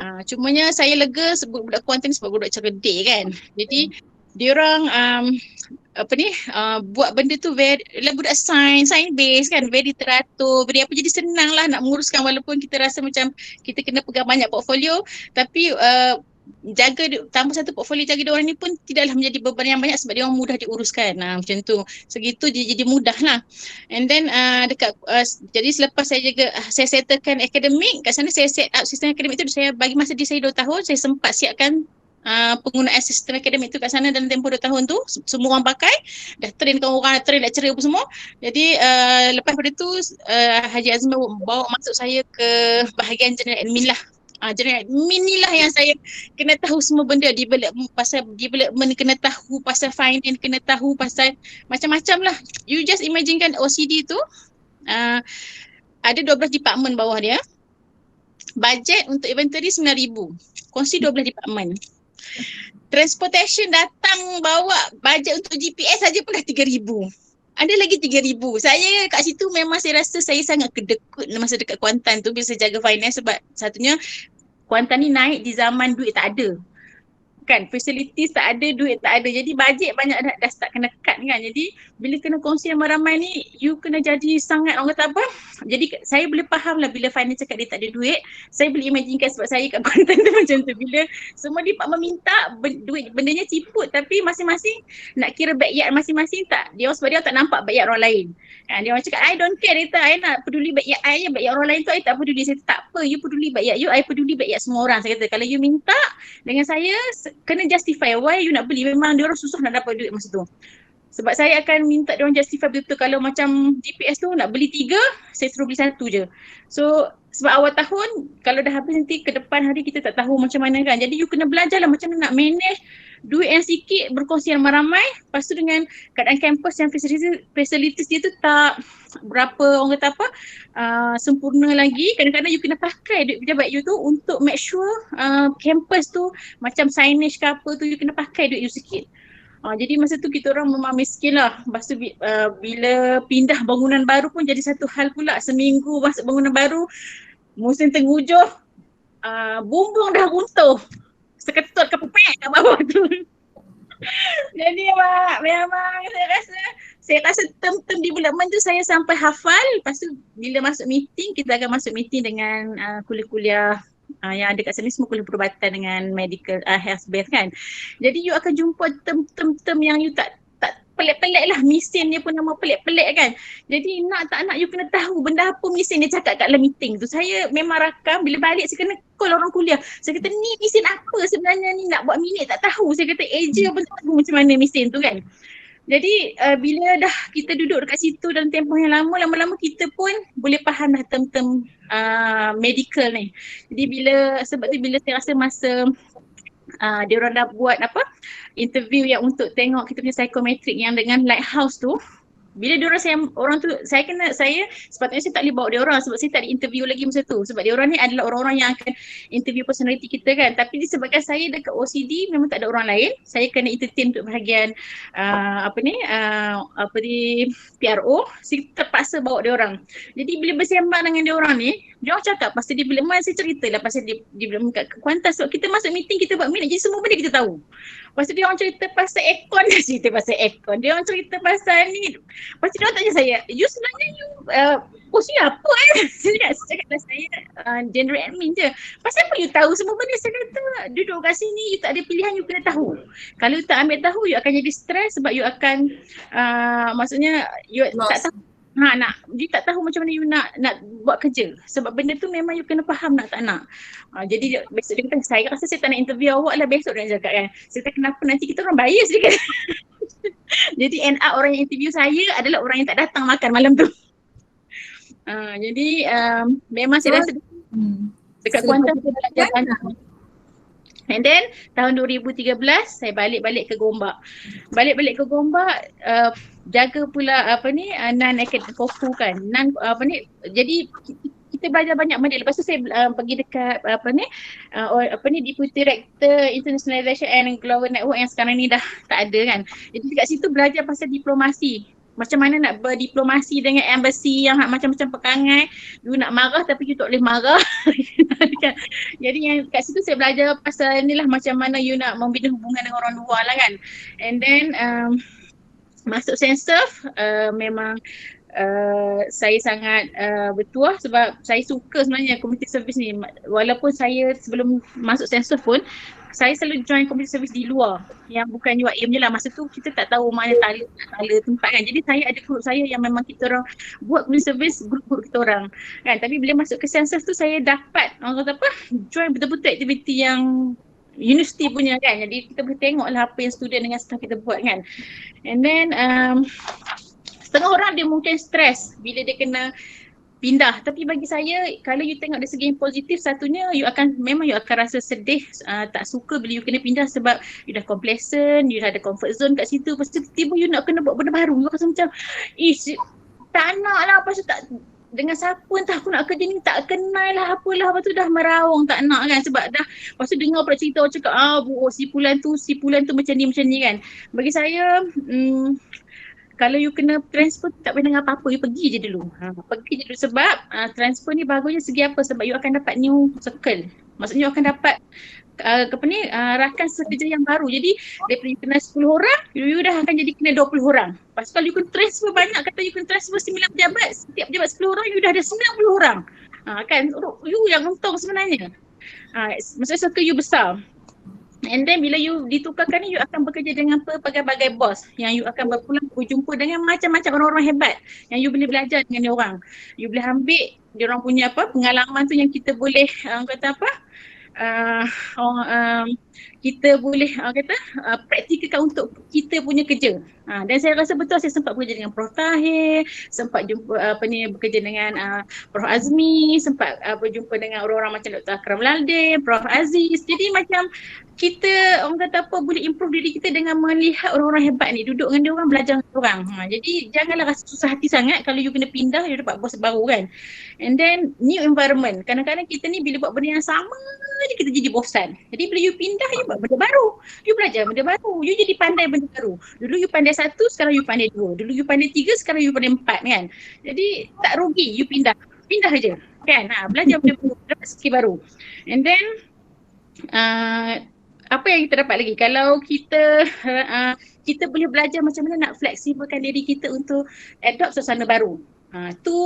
Cumanya saya lega sebab budak Kuantan ni sebab budak cerdik kan. Jadi diorang buat benda tu very budak science based kan, very teratur, very jadi senang lah nak menguruskan walaupun kita rasa macam kita kena pegang banyak portfolio, tapi jaga tambah satu portfolio jaga diorang ni pun tidaklah menjadi beban yang banyak sebab diorang mudah diuruskan. Macam tu. Segitu jadi mudah lah. And then jadi selepas saya settlekan akademik kat sana, saya set up sistem akademik tu, saya bagi masa di saya 2 tahun, saya sempat siapkan penggunaan sistem akademik tu kat sana dalam tempoh 2 tahun tu. Semua orang pakai, dah trainkan orang, train lecturer apa semua. Jadi lepas pada tu Haji Azmi bawa masuk saya ke bahagian general admin lah. General admin ni lah yang saya kena tahu semua benda, pasal development, kena tahu pasal finance, kena tahu pasal macam-macam lah. You just imagine kan OCD tu ada 12 department bawah dia. Bajet untuk inventory 9,000, kongsi 12 department. Transportation datang bawa bajet untuk GPS saja pun dah 3,000. ada lagi 3,000. Saya kat situ memang saya rasa saya sangat kedekut masa dekat Kuantan tu bila saya jaga finance sebab satunya Kuantan ni naik di zaman duit tak ada. Kan, facilities tak ada, duit tak ada. Jadi bajet banyak dah start kena cut kan. Jadi bila kena kongsi ramai-ramai ni, you kena jadi sangat, orang kata apa. Jadi saya boleh faham lah bila finance cakap dia tak ada duit. Saya boleh imaginekan sebab saya kat Kuantan tu macam tu. Bila semua department minta duit, bendanya ciput tapi masing-masing nak kira backyard masing-masing tak. Sebab dia tak nampak backyard orang lain. Dia orang cakap, I don't care Rita, I nak peduli backyard I je, backyard orang lain tu I tak peduli. Saya tak apa, you peduli backyard you, I peduli backyard semua orang. Saya kata, kalau you minta dengan saya, kena justify why you nak beli. Memang dia orang susah nak dapat duit masa tu. Sebab saya akan minta dia orang justify betul-betul. Kalau macam DPS tu nak beli 3, saya suruh beli 1 je. So sebab awal tahun, kalau dah habis nanti ke depan hari kita tak tahu macam mana kan. Jadi you kena belajar lah macam mana nak manage duit yang sikit, berkongsi ramai-ramai. Lepas tu dengan keadaan kampus yang facilities dia tu tak berapa, orang kata apa, sempurna lagi. Kadang-kadang you kena pakai duit pejabat you tu untuk make sure kampus tu macam signage ke apa tu, you kena pakai duit you sikit. Jadi masa tu kita orang memang miskin lah. Lepas tu bila pindah bangunan baru pun jadi satu hal pula. Seminggu masuk bangunan baru, musim tenghujuh, bumbung dah runtuh. Seketut kepepek kat bawah tu. Jadi memang saya rasa term-term development tu saya sampai hafal. Lepas tu bila masuk meeting, kita akan masuk meeting dengan kuliah-kuliah yang ada kat sini, semua kuliah perubatan dengan medical health base kan. Jadi you akan jumpa term-term yang you tak pelik-pelik lah. Mesin dia pun nama pelik-pelik kan. Jadi nak tak nak you kena tahu benda apa mesin dia cakap kat dalam meeting tu. Saya memang rakam, bila balik saya kena call orang kuliah. Saya kata ni mesin apa sebenarnya ni, nak buat minit tak tahu. Saya kata eja pun tak tahu macam mana mesin tu kan. Jadi bila dah kita duduk dekat situ dalam tempoh yang lama, lama-lama kita pun boleh faham dah term-term medical ni. Jadi sebab tu bila saya rasa masa dia orang dah buat interview yang untuk tengok kita punya psychometric yang dengan lighthouse tu, bila saya sepatutnya saya tak boleh bawa dia orang sebab saya tak di-interview lagi masa tu. Sebab dia orang ni adalah orang-orang yang akan interview personality kita kan. Tapi disebabkan saya dekat OCD memang tak ada orang lain, saya kena entertain untuk bahagian PRO, saya terpaksa bawa dia orang. Jadi bila bersembang dengan dia orang ni, dia orang cakap pasal development, saya cerita lah pasal development kat Kuantan. Sebab kita masuk meeting, kita buat minit, jadi semua benda kita tahu. Lepas tu dia orang cerita pasal aircon, dia orang cerita pasal ni. Lepas tu dia orang tanya saya, you sebenarnya posisi apa Saya cakap lah saya general admin je. Pasal apa you tahu semua benda? Saya kata duduk kat sini, you tak ada pilihan, you kena tahu. Kalau you tak ambil tahu, you akan jadi stres sebab you akan maksudnya you tak tahu. You tak tahu macam mana you nak buat kerja. Sebab benda tu memang you kena faham nak tak nak. Jadi besok dia kata, saya rasa saya tak nak interview awak lah besok, dia cakap kan. Saya kata kenapa, nanti kita orang bias dia kata. Jadi end up orang yang interview saya adalah orang yang tak datang makan malam tu. Jadi memang saya rasa dekat Kuantan saya belajar banyak. And then tahun 2013 saya balik ke Gombak. Balik ke Gombak, jaga pula non-academic fokus kan. Jadi kita belajar banyak benda. Lepas tu saya pergi dekat Deputy Director Internationalization and Global Network yang sekarang ni dah tak ada kan. Jadi dekat situ belajar pasal diplomasi. Macam mana nak berdiplomasi dengan embassy yang macam-macam perangai. You nak marah tapi you tak boleh marah. Jadi yang kat situ saya belajar pasal ni lah, macam mana you nak membina hubungan dengan orang luar lah kan. And then masuk Sensurf, memang saya sangat bertuah sebab saya suka sebenarnya community service ni. Walaupun saya sebelum masuk Sensurf pun saya selalu join community service di luar yang bukan UIM je lah. Masa tu kita tak tahu mana tala tempat kan. Jadi saya ada grup saya yang memang kita orang buat community service, grup-grup kita orang kan. Tapi bila masuk ke Sensurf tu saya dapat join betul-betul aktiviti yang universiti punya kan. Jadi kita boleh tengok lah apa yang student dengan staff kita buat kan. And then setengah orang dia mungkin stres bila dia kena pindah. Tapi bagi saya, kalau you tengok dari segi yang positif, satunya you akan rasa sedih, tak suka bila you kena pindah sebab you dah complacent, you dah ada comfort zone kat situ. Lepas tu tiba-tiba you nak kena buat benda baru, you rasa macam tak nak lah, lepas tu tak dengan siapa entah aku nak kerja ni, tak kenal lah apalah, lepas tu dah merawang tak nak kan. Sebab dah, lepas tu dengar pula cerita orang cakap si pulan tu macam ni kan. Bagi saya kalau you kena transfer tak payah dengan apa-apa, you pergi je dulu. Pergi je dulu sebab transfer ni bagusnya segi apa? Sebab you akan dapat new circle. Maksudnya you akan dapat rakan sekerja yang baru. Jadi daripada you kena 10 orang, you dah akan jadi kena 20 orang. Lepas tu kalau you kena transfer banyak, kata you kena transfer 9 pejabat, setiap pejabat 10 orang, you dah ada 90 orang. Kan you yang untung sebenarnya. Maksudnya circle you besar. And then bila you ditukarkan ni, you akan bekerja dengan pelbagai-bagai bos yang you akan berjumpa dengan macam-macam orang-orang hebat yang you boleh belajar dengan dia orang. You boleh ambil dia orang punya pengalaman tu yang kita boleh kita boleh praktikalkan untuk kita punya kerja. Dan saya rasa betul saya sempat bekerja dengan Prof Tahir, sempat jumpa bekerja dengan Prof Azmi, sempat berjumpa dengan orang-orang macam Dr. Akram Lalde, Prof Aziz. Jadi macam kita boleh improve diri kita dengan melihat orang-orang hebat ni, duduk dengan dia orang, belajar dengan dia orang. Jadi janganlah rasa susah hati sangat kalau you kena pindah, you dapat bos baru kan. And then new environment. Kadang-kadang kita ni bila buat benda yang sama je kita jadi bosan. Jadi bila you pindah, you buat benda baru. You belajar benda baru. You jadi pandai benda baru. Dulu you pandai 1, sekarang you pandai 2. Dulu you pandai 3, sekarang you pandai 4 kan. Jadi tak rugi you pindah. Pindah je kan. Belajar benda baru, dapat skill baru. And then apa yang kita dapat lagi? Kalau kita boleh belajar macam mana nak fleksibelkan diri kita untuk adopt suasana baru. Tu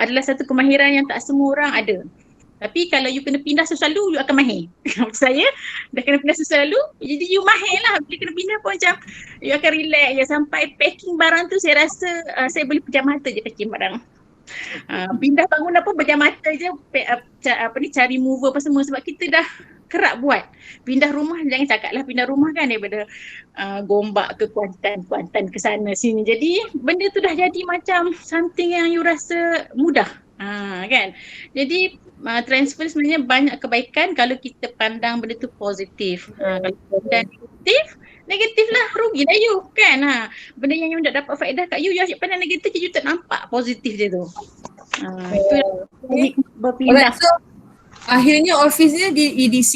adalah satu kemahiran yang tak semua orang ada. Tapi kalau you kena pindah selalu, you akan mahir. Saya dah kena pindah selalu, jadi you mahir lah. Bila kena pindah pun macam you akan relax je. Sampai packing barang tu saya rasa saya boleh pejam mata je packing barang. Pindah bangunan pun pejam mata je cari mover apa semua sebab kita dah kerap buat. Pindah rumah, jangan cakap lah pindah rumah kan daripada Gombak ke Kuantan ke sana sini. Jadi benda tu dah jadi macam something yang you rasa mudah. Kan. Jadi transfer sebenarnya banyak kebaikan kalau kita pandang benda tu positif. Kalau pandang negatif lah, rugi lah you kan. Benda yang you tak dapat faedah kat you asyik pandang negatif je, you tak nampak positif je tu. Itu berpindah. So, akhirnya office-nya di EDC.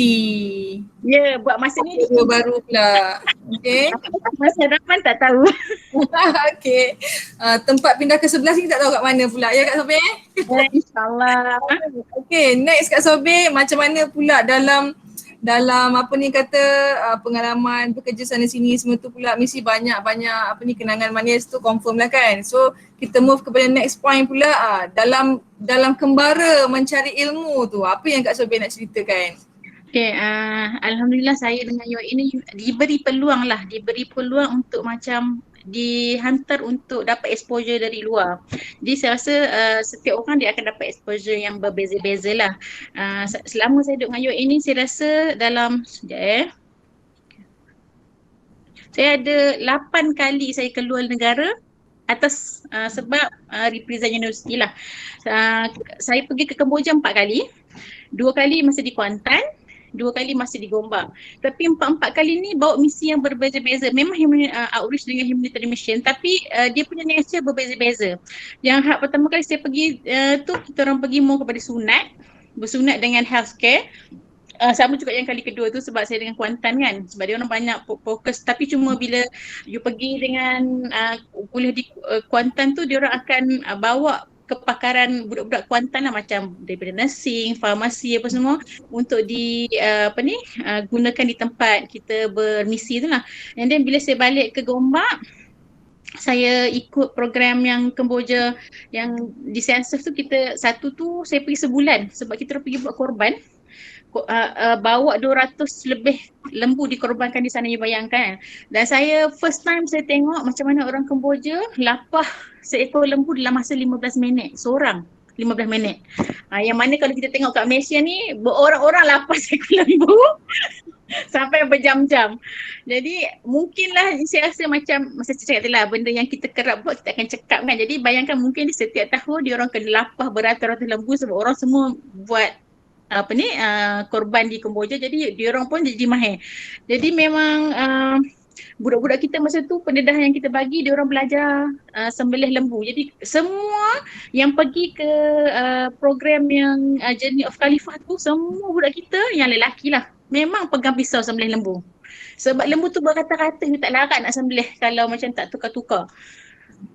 Ya, buat masa ni baru pula. Okay. Masa depan tak tahu. Okay. Tempat pindah ke sebelah sini tak tahu kat mana pula. Ya Kak Sobir? InsyaAllah. Okay, next Kak Sobir, macam mana pula dalam pengalaman bekerja sana sini semua tu pula mesti banyak kenangan manis tu, confirm lah kan. So kita move kepada next point pula, dalam kembara mencari ilmu tu, apa yang Kak Sobir nak ceritakan? Okay, Alhamdulillah saya dengan UAE ni diberi peluang untuk macam dihantar untuk dapat exposure dari luar. Jadi saya rasa setiap orang dia akan dapat exposure yang berbeza-beza lah. Selama saya duduk dengan UAE ni saya rasa dalam saya ada 8 kali saya keluar negara atas sebab represent universiti lah. Saya pergi ke Kemboja 4 kali. 2 kali masih di Kuantan, 2 kali masih di Gombak. Tapi 4 kali ni bawa misi yang berbeza-beza. Memang outreach dengan humanitarian mission, tapi dia punya nature berbeza-beza. Yang pertama kali saya pergi kita orang pergi mau kepada bersunat dengan healthcare. Sama juga yang kali kedua tu sebab saya dengan Kuantan kan, sebab dia orang banyak fokus. Tapi cuma bila you pergi dengan kuliah di Kuantan tu, dia orang akan bawa kepakaran budak-budak Kuantan lah, macam daripada nursing, farmasi apa semua untuk gunakan di tempat kita bermisi tu lah. And then bila saya balik ke Gombak, saya ikut program yang Kemboja yang di Sensus tu, satu tu saya pergi sebulan sebab kita pergi buat korban. Bawa 200 lebih lembu dikorbankan di sana, you bayangkan. Dan saya first time saya tengok macam mana orang Kemboja lapah seekor lembu dalam masa 15 minit seorang. 15 minit. Yang mana kalau kita tengok kat Malaysia ni berorang-orang lapar seekor lembu sampai berjam-jam. Jadi mungkinlah saya rasa macam masa saya cakap lah, benda yang kita kerap buat kita akan cekap kan. Jadi bayangkan mungkin di setiap tahun dia orang kena lapah beratus-ratus lembu sebab orang semua buat korban di Kemboja. Jadi dia orang pun jadi mahir. Jadi memang budak-budak kita masa tu pendedah yang kita bagi, dia orang belajar sembelih lembu. Jadi semua yang pergi ke program yang Journey of Khalifah tu, semua budak kita yang lelaki lah memang pegang pisau sembelih lembu. Sebab lembu tu berkata-kata, you tak larat nak sembelih kalau macam tak tukar-tukar.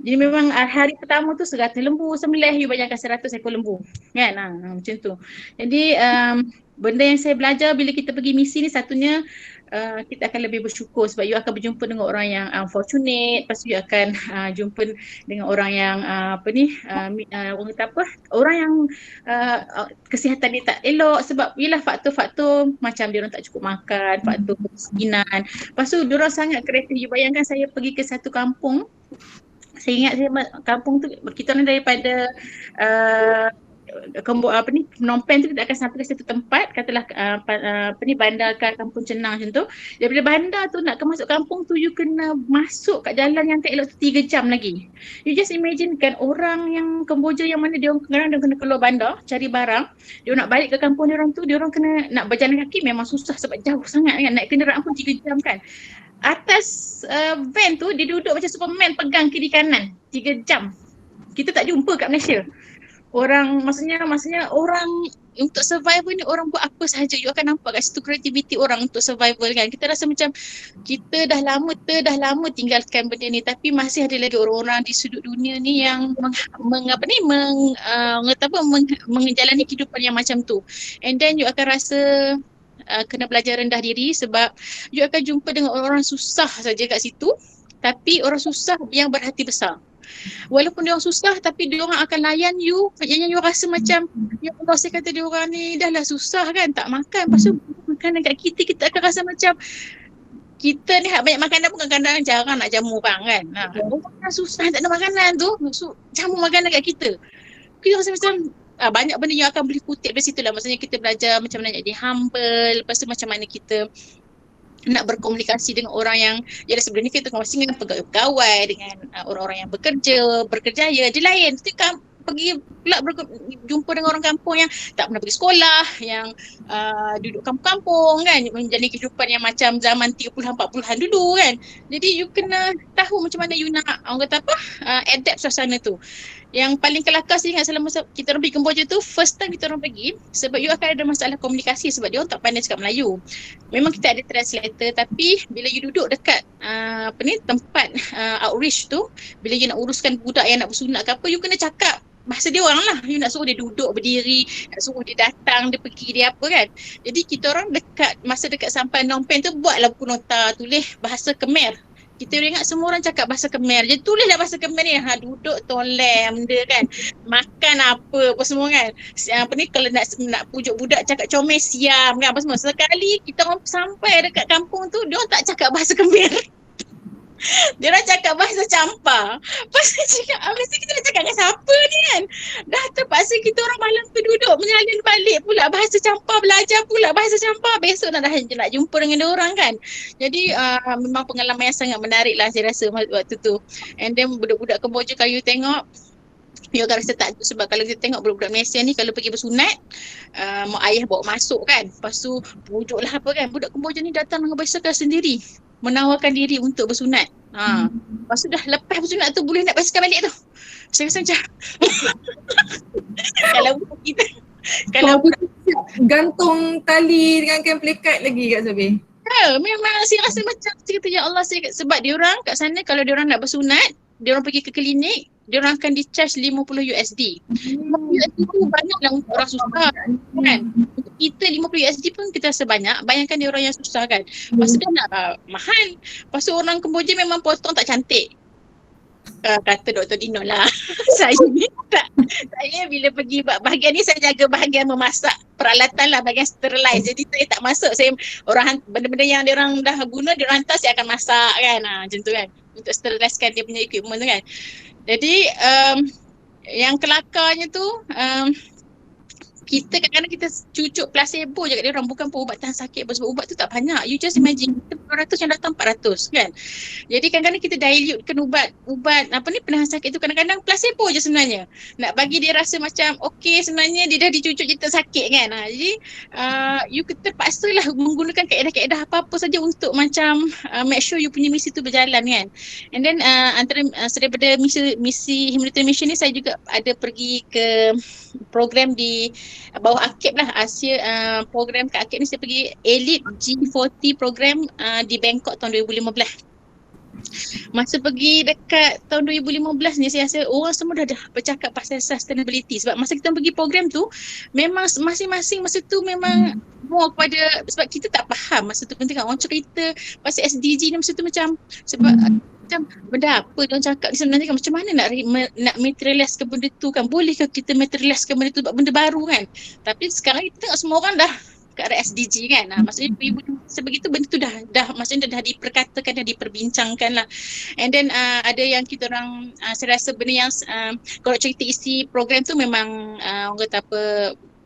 Jadi memang hari pertama tu 100 lembu sembelih, you bayangkan 100 ekor lembu. Kan? Macam tu. Jadi benda yang saya belajar bila kita pergi misi ni, satunya kita akan lebih bersyukur sebab you akan berjumpa dengan orang yang unfortunate, lepas tu you akan jumpa dengan orang yang orang kata apa, orang yang kesihatan dia tak elok sebab ialah faktor-faktor macam dia orang tak cukup makan, faktor kemiskinan. Lepas tu dia orang sangat kreatif. You bayangkan saya pergi ke satu kampung, saya ingat kampung tu kita orang daripada Phnom Penh tu kita akan sampai ke satu tempat, katalah bandar kat Kampung Cenang macam tu. Daripada bandar tu nak masuk kampung tu, you kena masuk kat jalan yang tak elok tu 3 jam lagi. You just imagine kan, orang yang Kemboja yang mana dia orang kadang kena keluar bandar cari barang, dia nak balik ke kampung dia orang tu, dia orang kena nak berjalan kaki memang susah sebab jauh sangat kan, naik kenderaan pun 3 jam kan. Atas van tu dia duduk macam Superman pegang kiri kanan 3 jam. Kita tak jumpa kat Malaysia. Orang maksudnya orang untuk survival ni orang buat apa sahaja. You akan nampak kat situ kreativiti orang untuk survival kan. Kita rasa macam kita dah lama tinggalkan benda ni, tapi masih ada lagi orang-orang di sudut dunia ni yang menjalani kehidupan yang macam tu. And then you akan rasa kena belajar rendah diri sebab you akan jumpa dengan orang-orang susah saja kat situ, tapi orang susah yang berhati besar. Walaupun dia orang susah tapi dia orang akan layan you. Yang you rasa macam ya Allah, saya kata dia orang ni dah lah susah kan, tak makan, lepas tu makanan kat kita akan rasa macam kita ni banyak makanan pun kadang-kadang jarang nak jamu orang kan. Orang susah tak ada makanan tu, jamu makanan kat kita. Kita rasa macam banyak benda yang akan boleh kutip dari situ lah. Maksudnya kita belajar macam mana jadi humble, lepas tu macam mana kita nak berkomunikasi dengan orang yang jadi sebelum ni kita berkomunikasi dengan pegawai, dengan orang-orang yang berkerjaya, dia lain. Kita kan pergi pula jumpa dengan orang kampung yang tak pernah pergi sekolah, yang duduk kampung-kampung kan, menjalani kehidupan yang macam zaman 30-an 40-an dulu kan. Jadi you kena tahu macam mana you nak orang kata apa, adapt suasana tu. Yang paling kelakar saya ingat selama kita orang pergi Kemboja tu, first time kita orang pergi, sebab you akan ada masalah komunikasi sebab dia orang tak pandai cakap Melayu. Memang kita ada translator, tapi bila you duduk dekat tempat outreach tu, bila you nak uruskan budak yang nak bersunat ke apa, you kena cakap bahasa dia orang lah. You nak suruh dia duduk berdiri, nak suruh dia datang, dia pergi, dia apa kan. Jadi kita orang masa dekat sampai Phnom Penh tu, buatlah buku nota, tulis bahasa Khmer. Kita ingat semua orang cakap bahasa Khmer. Jadi tulislah bahasa Khmer ni. Duduk toleh benda kan. Makan apa semua kan. Kalau nak pujuk budak cakap comel siam kan apa semua. Sekali kita orang sampai dekat kampung tu, dia orang tak cakap bahasa Khmer. Dia orang cakap bahasa Campa. Pasal cakap, mesti kita nak cakap dengan siapa ni kan. Dah terpaksa kita orang malam tu duduk menyalin balik pula bahasa Campa, belajar pula bahasa Campa. Besok nak jumpa dengan dia orang kan. Jadi memang pengalaman yang sangat menarik lah saya rasa waktu tu. And then budak-budak Kemboja kalau you tengok, you akan rasa takjub sebab kalau kita tengok budak-budak Malaysia ni kalau pergi bersunat, mak ayah bawa masuk kan. Lepas tu pujuk lah apa kan. Budak Kemboja ni datang dengan basikal sendiri, menawarkan diri untuk bersunat. Lepas tu dah lepas bersunat tu boleh nak basikal balik tu. Saya rasa macam kalau gantung tali dengan kain plekat lagi kat Sabi. Memang saya rasa macam saya kata ya Allah, sebab diorang kat sana kalau diorang nak bersunat, diorang pergi ke klinik, diorang akan di-charge $50. $50 tu banyaklah untuk orang susah kan. Untuk kita $50 pun kita rasa banyak, bayangkan dia orang yang susah kan. Lepas tu dia nak mahal. Lepas tu orang Kemboja memang potong tak cantik. Kata Dr. Dino lah. Saya bila pergi bahagian ni saya jaga bahagian memasak, peralatan lah, bahagian sterilize. Jadi saya tak masuk. Saya benda-benda yang dia orang dah guna, dia orang hantar, saya akan masak kan. Macam tu kan. Untuk sterilizekan dia punya equipment tu kan. Jadi yang kelakarnya tu kita kadang-kadang kita cucuk placebo je kat dia orang, bukan perubatan sakit sebab ubat tu tak banyak. You just imagine 200 yang datang 400 kan. Jadi kadang-kadang kita dilutekan ubat penahan sakit tu kadang-kadang placebo je sebenarnya. Nak bagi dia rasa macam okey, sebenarnya dia dah dicucuk je tak sakit kan. Jadi you terpaksalah menggunakan kaedah-kaedah apa-apa saja untuk macam make sure you punya misi tu berjalan kan. And then antara daripada misi humanitarian mission ni, saya juga ada pergi ke program di bawah AKIP lah, Asia program kat AKIP ni. Saya pergi Elite G40 program di Bangkok tahun 2015. Masa pergi dekat tahun 2015 ni saya rasa orang semua dah bercakap pasal sustainability sebab masa kita pergi program tu memang masing-masing masa tu memang more kepada sebab kita tak faham masa tu penting kan orang cerita pasal SDG ni masa tu macam sebab macam benda apa dia orang cakap ni sebenarnya kan macam mana nak materialiskan benda tu kan, bolehkah kita materialiskan benda tu sebab benda baru kan, tapi sekarang kita tengok semua orang dah ke arah SDG kan. Maksudnya sebegitu benda tu dah maksudnya dah diperkatakan, dah diperbincangkan lah. And then ada yang kita orang saya rasa benda yang kalau cerita isi program tu memang orang kata apa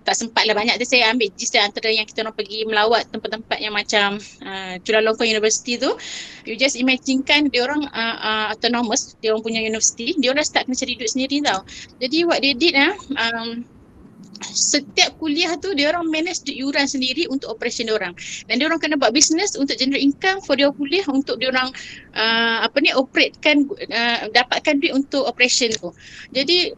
tak sempat lah banyak dia saya ambil just antara yang kita orang pergi melawat tempat-tempat yang macam Chulalongkorn University tu. You just imagine kan dia orang autonomous, dia orang punya university, dia orang dah start kena cari duit sendiri tau. Jadi what they did setiap kuliah tu dia orang manage duit yuran sendiri untuk operation dia orang, dan dia orang kena buat business untuk generate income for dia kuliah untuk dia orang operatekan dapatkan duit untuk operation tu. Jadi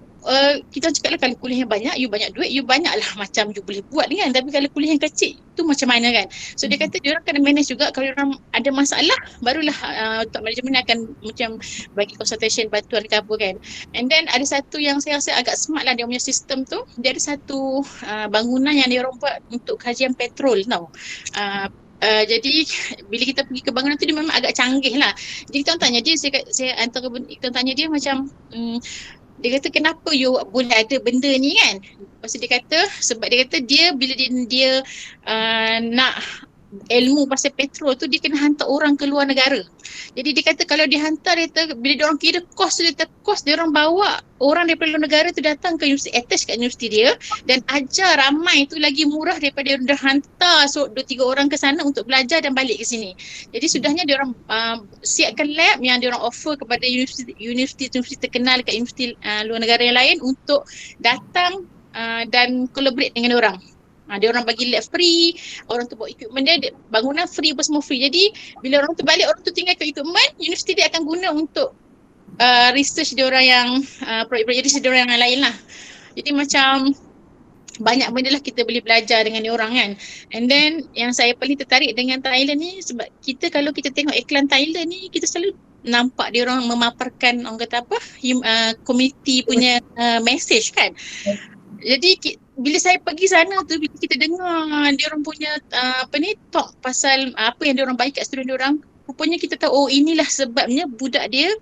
kita cakap lah kalau kuliah yang banyak, you banyak duit, you banyak lah macam you boleh buat kan, tapi kalau kuliah yang kecil tu macam mana kan. So dia kata dia orang kena manage juga, kalau dia orang ada masalah barulah top management akan macam bagi consultation, bantuan ke apa kan. And then ada satu yang saya rasa agak smart lah dia punya sistem tu, dia ada satu bangunan yang dia orang buat untuk kajian petrol tau. Jadi bila kita pergi ke bangunan tu dia memang agak canggih lah. Jadi kita tanya dia, saya antara kita tanya dia macam dia kata kenapa you boleh ada benda ni kan. Lepas tu dia kata sebab dia kata dia bila dia nak ilmu pasal petrol tu dia kena hantar orang ke luar negara. Jadi dia kata kalau dia hantar dia kata bila dia orang kira kos dia orang bawa orang daripada luar negara tu datang ke universiti, attach kat universiti dia dan ajar ramai tu lagi murah daripada dia dah hantar 2-3 orang ke sana untuk belajar dan balik ke sini. Jadi sudahnya dia orang siapkan lab yang dia orang offer kepada universiti terkenal dekat universiti luar negara yang lain untuk datang dan collaborate dengan dia orang. Dia orang bagi lab free, orang tu bawa equipment dia, bangunan free apa semua free. Jadi bila orang tu balik, orang tu tinggal ke equipment, universiti dia akan guna untuk research dia orang yang projek-projek research dia orang yang lain lah. Jadi macam banyak benda lah kita boleh belajar dengan dia orang kan. And then yang saya paling tertarik dengan Thailand ni sebab kita kalau kita tengok iklan Thailand ni kita selalu nampak dia orang memaparkan orang kata apa community punya message kan. Jadi bila saya pergi sana tu, bila kita dengar dia orang punya talk pasal apa yang dia orang baik kat student dia orang, rupanya kita tahu oh inilah sebabnya budak dia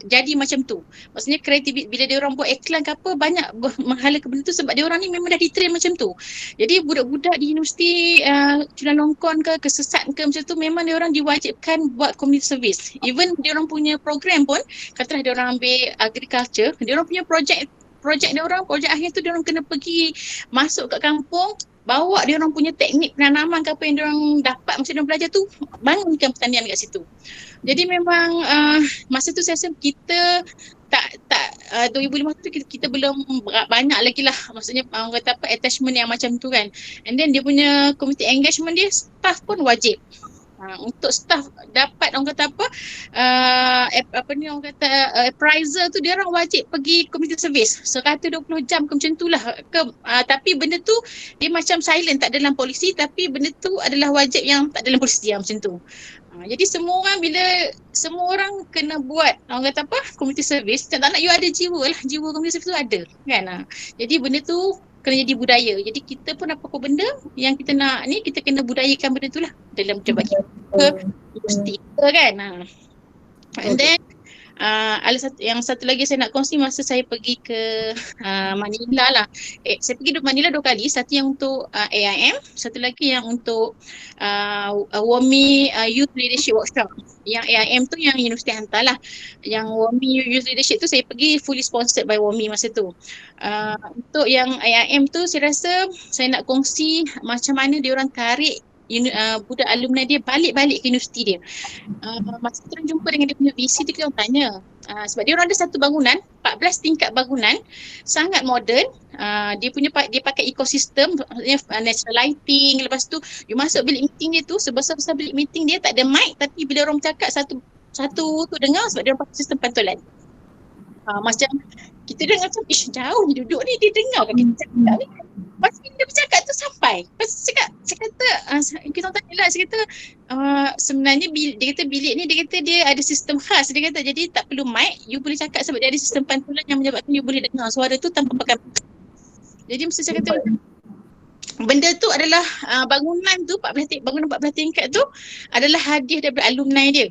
jadi macam tu. Maksudnya kreatif bila dia orang buat iklan ke apa banyak menghala ke benda tu sebab dia orang ni memang dah ditrain macam tu. Jadi budak-budak di universiti Chulalongkorn ke kesesat ke macam tu memang dia orang diwajibkan buat community service. Even dia orang punya program pun katalah dia orang ambil agriculture, dia orang punya projek akhir tu dia orang kena pergi masuk kat kampung, bawa dia orang punya teknik penanaman ke apa yang dia orang dapat masa dia orang belajar tu, bangunkan pertanian kat situ. Jadi memang masa tu saya rasa kita 2005 tu kita belum banyak lagi lah, maksudnya orang kata apa attachment yang macam tu kan. And then dia punya community engagement dia staff pun wajib. Untuk staff dapat orang kata orang kata appraiser tu dia orang wajib pergi community service 120 jam ke macam tu lah tapi benda tu dia macam silent, tak dalam polisi, tapi benda tu adalah wajib yang tak dalam polisi dia macam tu. Jadi semua orang bila semua orang kena buat orang kata community service, tak nak you ada jiwa community service tu ada kan. Jadi benda tu kena jadi budaya. Jadi kita pun apa-apa benda yang kita nak ni, kita kena budayakan benda tu lah dalam jabat kita universiti kita kan. And then yang satu lagi saya nak kongsi masa saya pergi ke Manila lah. Saya pergi ke Manila 2 kali, satu yang untuk AIM, satu lagi yang untuk WOMI Youth Leadership Workshop. Yang AIM tu yang universiti hantar lah. Yang WOMI Youth Leadership tu saya pergi fully sponsored by WOMI masa tu. Untuk yang AIM tu saya rasa saya nak kongsi macam mana dia orang tarik budak alumni dia balik-balik ke universiti dia. Masa kita jumpa dengan dia punya VC tu, kita tanya sebab dia orang ada satu bangunan 14 tingkat bangunan, sangat moden. Dia pakai ekosistem, maksudnya natural lighting. Lepas tu you masuk bilik meeting dia tu, sebesar-besar bilik meeting dia tak ada mic, tapi bila orang bercakap satu tu dengar sebab dia orang pakai sistem pantulan. Macam kita dengar macam jauh ni duduk ni, dia dengar kan kita cakap ni. Lepas dia bercakap tu sampai. Lepas saya kata kita tanya lah, saya kata sebenarnya dia kata bilik ni dia kata dia ada sistem khas, dia kata jadi tak perlu mic, you boleh cakap sebab dia ada sistem pantulan yang menyebabkan you boleh dengar suara tu tanpa pakai mic. Jadi mesti saya kata benda tu adalah bangunan tu bangunan 14 tingkat tu adalah hadiah daripada alumni dia.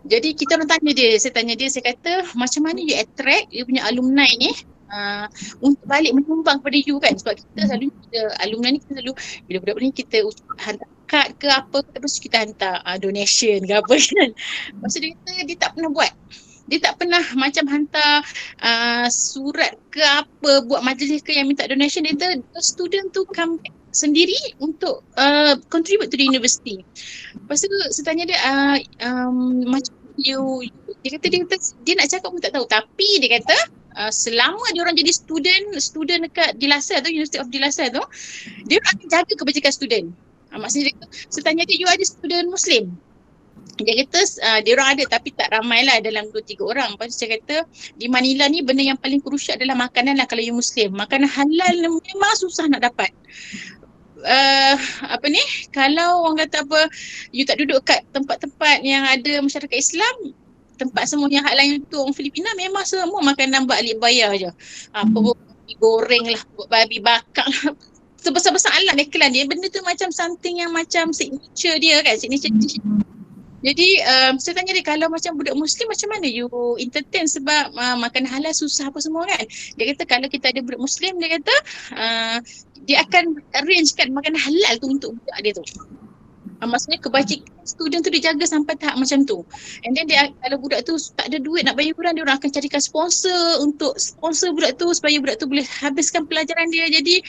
Jadi kita orang tanya dia, saya kata macam mana you attract you punya alumni ni untuk balik menyumbang kepada you kan, sebab kita selalu alumni ni kita selalu bila budak-budak ni kita hantar kad ke apa, terus kita hantar donation ke apa kan. Lepas tu dia kata dia tak pernah buat. Dia tak pernah macam hantar surat ke apa, buat majlis ke yang minta donation. Dia kata student tu come back sendiri untuk contribute to the university. Lepas tu saya tanya dia macam dia kata dia nak cakap pun tak tahu, tapi dia kata selama dia orang jadi student dekat Di-La-Salle tu, University of Di-La-Salle tu, dia akan jaga kebajikan student. Maksudnya saya tanya dia, you ada student Muslim? Dia kata dia orang ada tapi tak ramai lah, dalam 2-3 orang. Lepas tu saya kata di Manila ni benda yang paling krusial adalah makanan lah kalau you Muslim. Makanan halal memang susah nak dapat. Kalau orang kata you tak duduk kat tempat-tempat yang ada masyarakat Islam, tempat semua yang hak lain tu orang Filipina, memang semua makanan balik bayar je. Babi goreng lah, babi bakar lah, sebesar-besar alat neklan dia. Benda tu macam something yang macam signature dia kan, signature dish. Jadi saya tanya dia, kalau macam budak Muslim macam mana you entertain, sebab makan halal susah apa semua kan. Dia kata kalau kita ada budak Muslim, dia kata dia akan arrangekan makanan halal tu untuk budak dia tu. Maksudnya kebajikan student tu dijaga sampai tahap macam tu. And then kalau budak tu tak ada duit nak bayar yuran, dia orang akan carikan sponsor untuk sponsor budak tu supaya budak tu boleh habiskan pelajaran dia. Jadi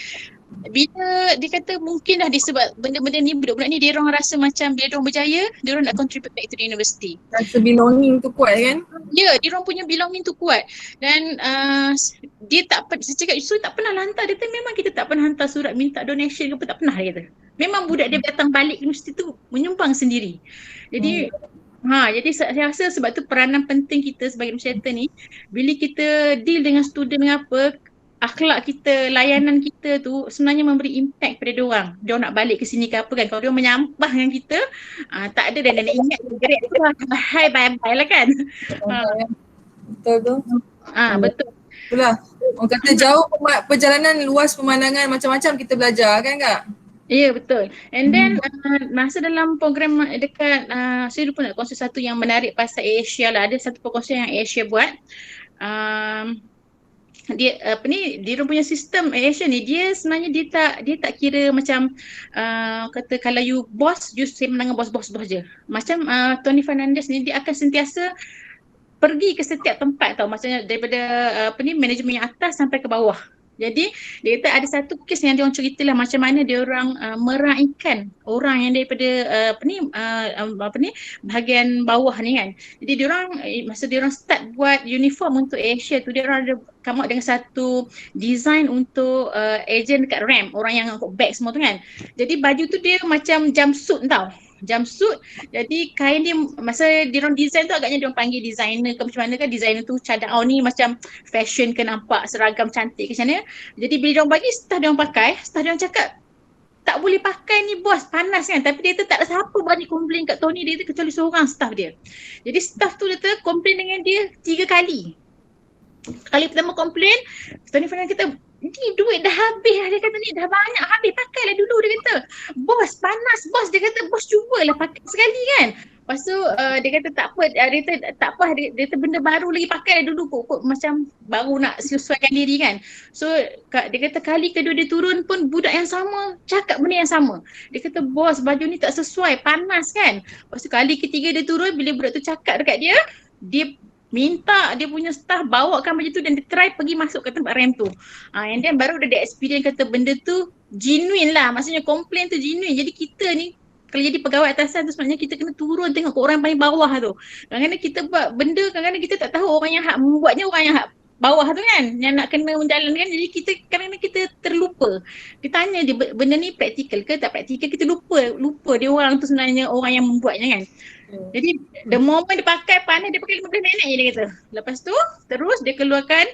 bila dia kata mungkin dah disebab benda-benda ni, budak-budak ni dia orang rasa macam bila dia orang berjaya, dia orang nak contribute back to the university. Rasa belonging tu kuat kan? Ya, dia orang punya belonging tu kuat. Dan dia saya cakap so tak pernah hantar. Dia kata memang kita tak pernah hantar surat minta donation ke apa, tak pernah dia kata. Memang budak dia datang balik universiti tu menyumbang sendiri. Jadi jadi saya rasa sebab tu peranan penting kita sebagai masyarakat ni, bila kita deal dengan student dengan apa, akhlak kita, layanan kita tu sebenarnya memberi impact pada diorang. Diorang nak balik ke sini ke apa kan. Kalau diorang menyampah dengan kita, tak ada dan nak ingat gerak tu hai bye-bye lah kan. Betul tu. Betul. Itulah. Orang kata jauh perjalanan, luas pemandangan, macam-macam kita belajar kan Kak? Ya, betul. And then masa dalam program dekat saya lupa nak kongsi satu yang menarik pasal Asia lah. Ada satu perkongsian yang Asia buat. Dia dia punya sistem Asia ni, dia sebenarnya dia tak kira macam kata kalau you boss, you same dengan bos-bos je. Macam Tony Fernandez ni, dia akan sentiasa pergi ke setiap tempat tau, maksudnya daripada manajemen yang atas sampai ke bawah. Jadi dia kata ada satu kes yang dia orang ceritalah macam mana dia orang meraihkan orang yang daripada bahagian bawah ni kan. Jadi dia orang masa dia orang start buat uniform untuk Asia tu, dia orang ada come out dengan satu design untuk agent dekat ramp, orang yang angkut bag semua tu kan. Jadi baju tu dia macam jumpsuit tau. Jumpsuit. Jadi kain dia masa dia orang design tu, agaknya dia orang panggil designer ke macam mana kan, designer tu cadang ni macam fashion ke, nampak seragam cantik ke macam mana. Jadi bila dia orang bagi, staff dia orang pakai, staff dia orang cakap tak boleh pakai ni bos, panas kan. Tapi dia kata tak ada siapa berani komplain kat Tony, dia kata kecuali seorang staff dia. Jadi staff tu dia kata komplain dengan dia 3 kali. Kali pertama komplain, Tony Fernandez kata ni duit dah habis lah, dia kata ni dah banyak habis, pakailah dulu, dia kata bos panas bos, dia kata bos cubalah pakai sekali kan. Lepas tu dia kata tak apa, dia kata tak apa, dia kata benda baru lagi pakailah dulu kot macam baru nak sesuaikan diri kan. So dia kata kali kedua dia turun pun budak yang sama cakap benda yang sama. Dia kata bos baju ni tak sesuai, panas kan. Lepas tu kali ketiga dia turun, bila budak tu cakap dekat dia, dia minta dia punya staff bawakan baju tu dan dia try pergi masuk ke tempat rem tu. And then baru dia experience kata benda tu genuine lah. Maksudnya komplain tu genuine. Jadi kita ni kalau jadi pegawai atasan tu sebenarnya kita kena turun tengok orang paling bawah tu. Kadang-kadang kita buat benda, kadang-kadang kita tak tahu orang yang hak membuatnya, orang yang hak bawah tu kan yang nak kena menjalankan. Jadi kita kadang-kadang kita terlupa. Kita tanya dia benda ni praktikal ke tak praktikal, kita lupa dia orang tu sebenarnya orang yang membuatnya kan. Jadi the moment dia pakai panas, dia pakai 15 minit je dia kata. Lepas tu terus dia keluarkan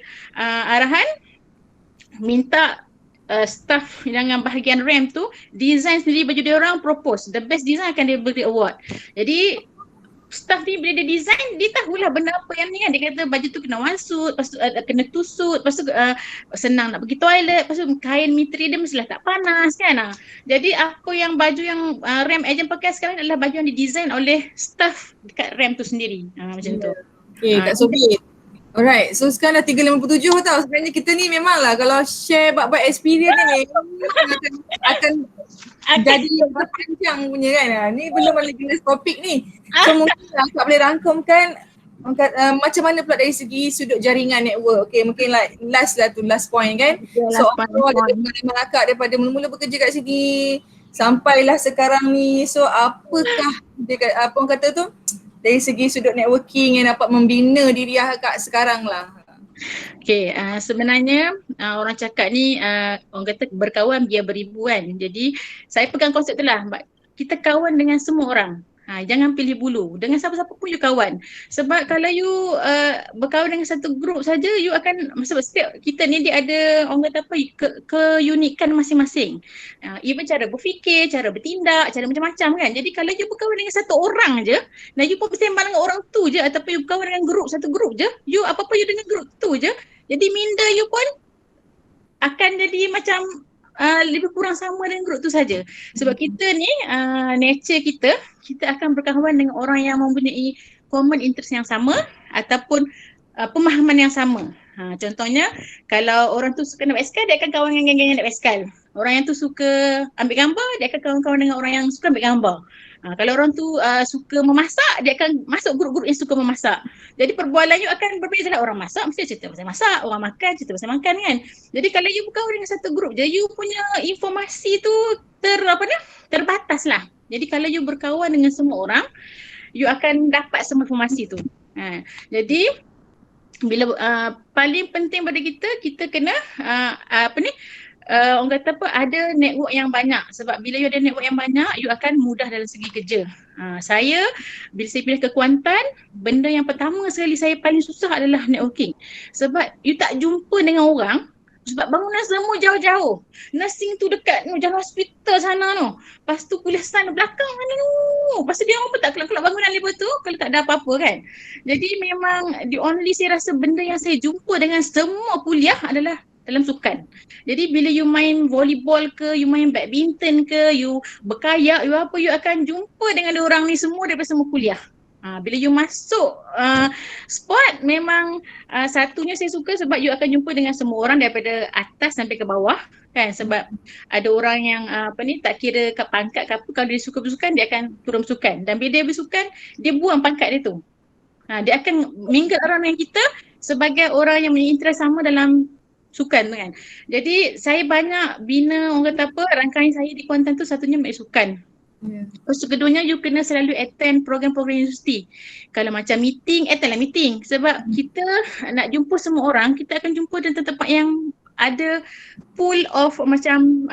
arahan minta staff dengan bahagian RAM tu design sendiri baju dia orang, propose the best design akan dia beri award. Jadi staff ni bila dia design, dia tahulah benda apa yang ni kan. Dia kata baju tu kena one suit, lepas tu kena two suit, lepas tu senang nak pergi toilet, lepas tu kain mitri dia mestilah tak panas kan. Jadi apa yang baju yang RAM agent pakai sekarang adalah baju yang didesign oleh staff dekat RAM tu sendiri. Macam tu. Okay, Kak Sobi. Alright, so sekarang dah 3.57 tau. Sebenarnya kita ni memanglah kalau share bab-bab experience ni akan jadi yang panjang punya kan. Ni belum lagi jenis topik ni. So mungkin Kak boleh rangkumkan macam mana pula dari segi sudut jaringan network. Okay, mungkin like last point kan. So daripada Kak daripada mula-mula bekerja kat sini sampailah sekarang ni. So apakah apa orang kata tu, dari segi sudut networking yang dapat membina diri Kak sekarang lah? Okay, sebenarnya orang cakap ni orang kata berkawan biar beribu kan. Jadi saya pegang konsep tu lah, kita kawan dengan semua orang. Jangan pilih bulu. Dengan siapa-siapa pun you kawan. Sebab kalau you berkawan dengan satu grup saja, you akan, sebab setiap kita ni dia ada orang kata apa, keunikan masing-masing. Even cara berfikir, cara bertindak, cara macam-macam kan. Jadi kalau you berkawan dengan satu orang je, dan you pun bersembang dengan orang tu je, ataupun you berkawan dengan grup, satu grup je, you apa-apa you dengan grup tu je, jadi minda you pun akan jadi macam lebih kurang sama dengan grup tu saja. Sebab kita ni nature kita akan berkawan dengan orang yang mempunyai common interest yang sama ataupun pemahaman yang sama. Contohnya kalau orang tu suka naik basikal, dia akan kawan dengan geng-geng yang naik basikal. Orang yang tu suka ambil gambar, dia akan kawan-kawan dengan orang yang suka ambil gambar. Kalau orang tu suka memasak, dia akan masuk grup-grup yang suka memasak. Jadi perbualan you akan berbeza lah. Orang masak mesti cerita pasal masak, orang makan cerita pasal makan kan. Jadi kalau you berkawan dengan satu grup je, you punya informasi tu terbatas lah. Jadi kalau you berkawan dengan semua orang, you akan dapat semua informasi tu. Jadi bila paling penting pada kita kena orang kata apa, ada network yang banyak. Sebab bila you ada network yang banyak, you akan mudah dalam segi kerja. Saya bila saya pilih ke Kuantan, benda yang pertama sekali saya paling susah adalah networking. Sebab you tak jumpa dengan orang, sebab bangunan semua jauh-jauh. Nursing tu dekat jalan hospital sana tu. Lepas tu kuliah sana belakang mana tu. Lepas tu dia orang pun tak kelak-kelak bangunan level tu kalau tak ada apa-apa kan. Jadi memang the only saya rasa benda yang saya jumpa dengan semua kuliah adalah dalam sukan. Jadi bila you main volleyball ke, you main badminton ke, you berkayak, you apa, you akan jumpa dengan orang ni semua daripada semua kuliah. Bila you masuk sport, memang satunya saya suka sebab you akan jumpa dengan semua orang daripada atas sampai ke bawah kan. Sebab ada orang yang tak kira kat pangkat ke apa, kalau dia suka bersukan, dia akan turun bersukan. Dan bila dia bersukan, dia buang pangkat dia tu. Dia akan mingle orang dengan kita sebagai orang yang punya interest sama dalam sukan tu kan. Jadi saya banyak bina orang kata apa, rangkaian saya di Kuantan tu satunya main sukan. Lepas tu keduanya you kena selalu attend program-program universiti. Kalau macam meeting, attend lah meeting. Sebab kita nak jumpa semua orang, kita akan jumpa di tempat yang ada pool of macam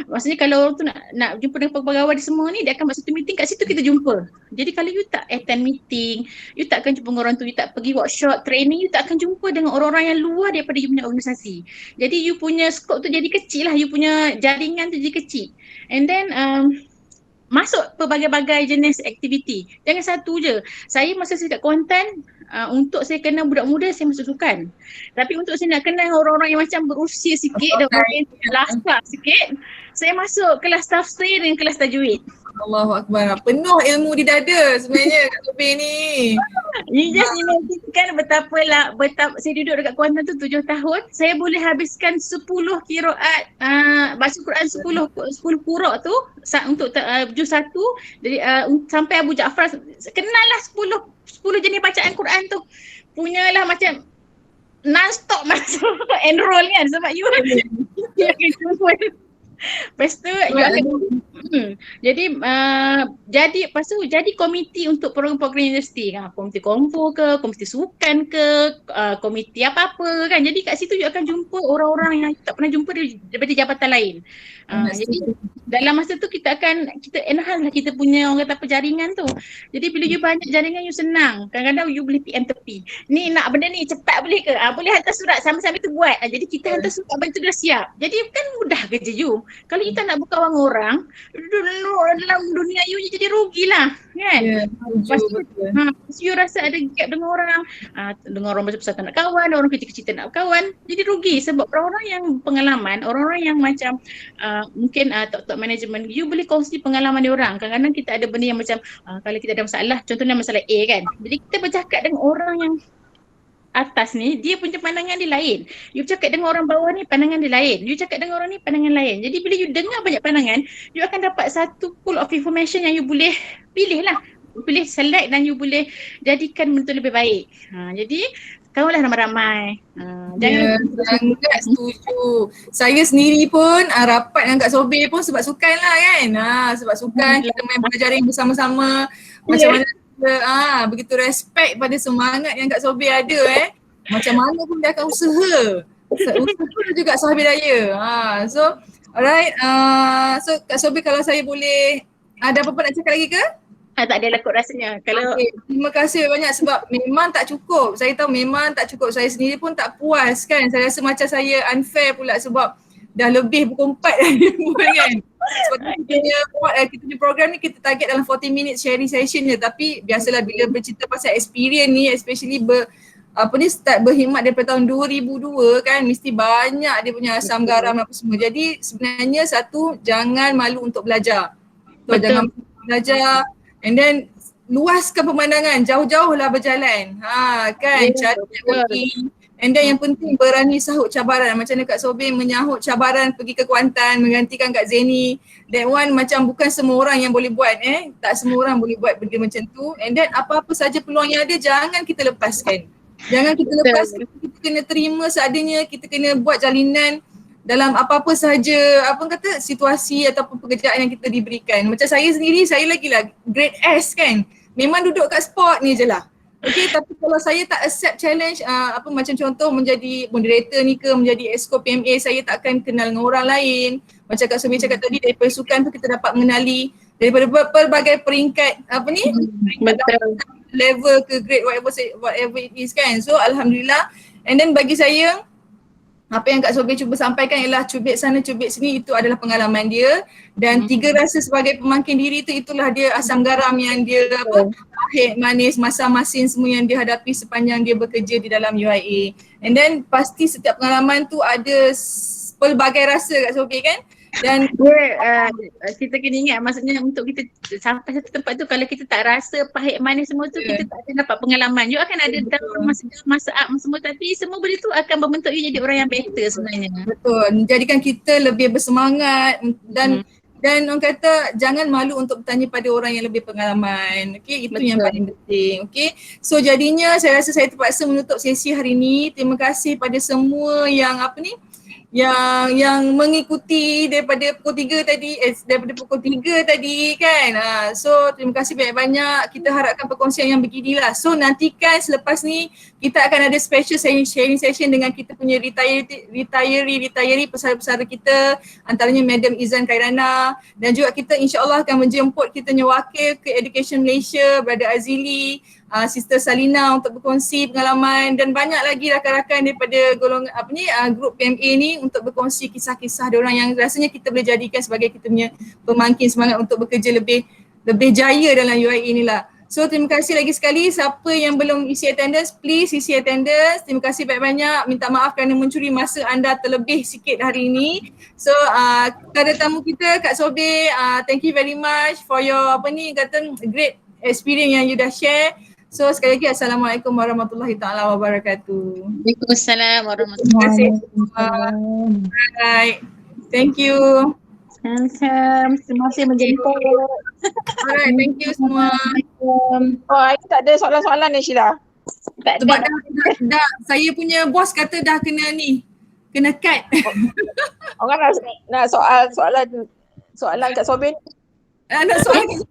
maksudnya kalau orang tu nak jumpa dengan pegawai di semua ni, dia akan buat satu meeting, kat situ kita jumpa. Jadi kalau you tak attend meeting, you tak akan jumpa dengan orang tu, you tak pergi workshop, training, you tak akan jumpa dengan orang-orang yang luar daripada you punya organisasi. Jadi you punya scope tu jadi kecil lah, you punya jaringan tu jadi kecil. And then masuk pelbagai-bagai jenis aktiviti. Jangan satu je. Saya masa saya kat Kuantan, untuk saya kenal budak muda, saya masuk sukan. Tapi untuk saya nak kenal orang-orang yang macam berusia sikit dan orang yang laskar sikit, saya masuk kelas tafsir dan kelas tajwid. Allahu Akbar. Penuh ilmu di dada sebenarnya Kak Sophie ni. You just imagine betapa saya duduk dekat Kuantan tu 7 tahun, saya boleh habiskan 10 qiraat, baca Quran 10 qiraat tu untuk juz 1 jadi sampai Abu Ja'far, kenal lah 10 jenis bacaan Quran tu. Punyalah macam non-stop masa enroll kan, sebab you akan jumpa. Lepas tu jadi lepas tu jadi komiti untuk program-program universiti kan, komiti konvo ke, komiti sukan ke, komiti apa-apa kan. Jadi kat situ you akan jumpa orang-orang yang tak pernah jumpa daripada jabatan lain. Jadi dalam masa tu kita enhance lah kita punya orang kata apa jaringan tu. Jadi bila you banyak jaringan you senang. Kadang-kadang you boleh PM tepi. Ni nak benda ni cepat boleh ke? Boleh hantar surat sama-sama tu buat. Jadi kita hantar surat benda tu dah siap. Jadi kan mudah kerja you. Kalau you tak nak berkawan orang, dalam dunia you jadi rugilah. Kan? Lepas you rasa ada gap dengan orang, dengan orang besar tak nak kawan, orang kecil-kecil tak nak kawan, jadi rugi sebab orang-orang yang pengalaman, orang-orang yang macam mungkin top management, you boleh kongsi pengalaman dia orang. Kadang-kadang kita ada benda yang macam kalau kita ada masalah, contohnya masalah A kan, jadi kita bercakap dengan orang yang atas ni, dia punya pandangan dia lain. You cakap dengan orang bawah ni, pandangan dia lain. You cakap dengan orang ni, pandangan lain. Jadi bila you dengar banyak pandangan, you akan dapat satu pool of information yang you boleh pilih lah. Boleh select dan you boleh jadikan betul lebih baik. Jadi kawanlah ramai-ramai. Sangat setuju. Saya sendiri pun rapat dengan Kak Sobir pun sebab sukan lah kan. Sebab sukan kita main bola jaring bersama-sama. Macam mana kita begitu respect pada semangat yang Kak Sobir ada Macam mana pun dia akan usaha. Usaha juga sahabat daya. So alright. So Kak Sobir kalau saya boleh ada apa-apa nak cakap lagi ke? Tak ada lah kot rasanya. Kalau terima kasih banyak sebab memang tak cukup. Saya tahu memang tak cukup. Saya sendiri pun tak puas kan. Saya rasa macam saya unfair pula sebab dah lebih pukul 4 kan. Sebab kita punya program ni kita target dalam 40 minutes sharing session je. Tapi biasalah bila bercerita pasal experience ni, especially start berkhidmat daripada tahun 2002 kan, mesti banyak dia punya asam garam apa semua. Jadi sebenarnya satu, jangan malu untuk belajar. Jangan belajar. And then luaskan pemandangan, jauh-jauh lah berjalan. Kan, cari networking. And then yang penting berani sahut cabaran. Macam mana Kak Sobir menyahut cabaran pergi ke Kuantan, menggantikan Kak Zeni. That one macam bukan semua orang yang boleh buat Tak semua orang boleh buat benda macam tu. And then apa-apa saja peluang yang ada, jangan kita lepaskan. Jangan kita lepaskan, kita kena terima seadanya, kita kena buat jalinan dalam apa-apa sahaja situasi ataupun pekerjaan yang kita diberikan. Macam saya sendiri, saya lagi lah grade S kan. Memang duduk kat sport ni je lah. Okay, tapi kalau saya tak accept challenge, macam contoh menjadi moderator ni ke, menjadi exco PMA, saya tak akan kenal dengan orang lain. Macam Kak Sobir cakap tadi, daripada sukan tu kita dapat mengenali daripada pelbagai peringkat level ke grade whatever it is kan. So alhamdulillah. And then bagi saya, apa yang Kak Sobir cuba sampaikan ialah cubit sana cubit sini, itu adalah pengalaman dia. Dan 3 rasa sebagai pemangkin diri tu, itulah dia asam garam yang dia pahit, manis, masam-masin semua yang dia hadapi sepanjang dia bekerja di dalam UIA. And then pasti setiap pengalaman tu ada pelbagai rasa Kak Sobir kan. Dan kita kena ingat, maksudnya untuk kita sampai satu tempat tu, kalau kita tak rasa pahit manis semua tu, kita tak akan dapat pengalaman. You akan ada dalam masa up semua, tapi semua benda tu akan membentuk you jadi orang yang better sebenarnya. Betul, menjadikan kita lebih bersemangat dan orang kata jangan malu untuk bertanya pada orang yang lebih pengalaman. Okey, itu yang paling penting. Okey. So jadinya saya rasa saya terpaksa menutup sesi hari ini. Terima kasih pada semua yang yang mengikuti daripada pukul 3 tadi kan. So terima kasih banyak-banyak. Kita harapkan perkongsian yang beginilah. So nantikan selepas ni kita akan ada special sharing session dengan kita punya retiree pesara-pesara kita, antaranya Madam Izan Khairana, dan juga kita insya-Allah akan menjemput kita punya wakil ke Education Malaysia, Brother Azili, Sister Salina untuk berkongsi pengalaman, dan banyak lagi rakan-rakan daripada golongan grup PMA ni untuk berkongsi kisah-kisah diorang yang rasanya kita boleh jadikan sebagai kita punya pemangkin semangat untuk bekerja lebih jaya dalam UIA inilah. So terima kasih lagi sekali. Siapa yang belum isi attendance, please isi attendance. Terima kasih banyak-banyak. Minta maaf kerana mencuri masa anda terlebih sikit hari ini. So kepada tamu kita Kak Sobir, thank you very much for your great experience yang you dah share. So sekali lagi Assalamualaikum warahmatullahi taala wabarakatuh. Waalaikumsalam warahmatullahi wabarakatuh. Alright. Thank you. Terima kasih menjemput. Alright, thank you semua. Ini tak ada soalan-soalan ni Sheila. Tak Sebab ada. dah saya punya bos kata dah kena kena cut. Orang nak soalan Kak Sobir. Nak soalan.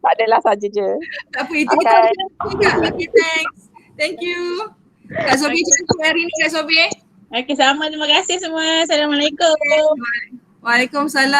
Tak adalah saja je. Tak apa, itu kita okay, thanks. Thank you. Kak Sobir cantik hari ni Kak Sobir. Okey, sama, terima kasih semua. Assalamualaikum. Waalaikumsalam.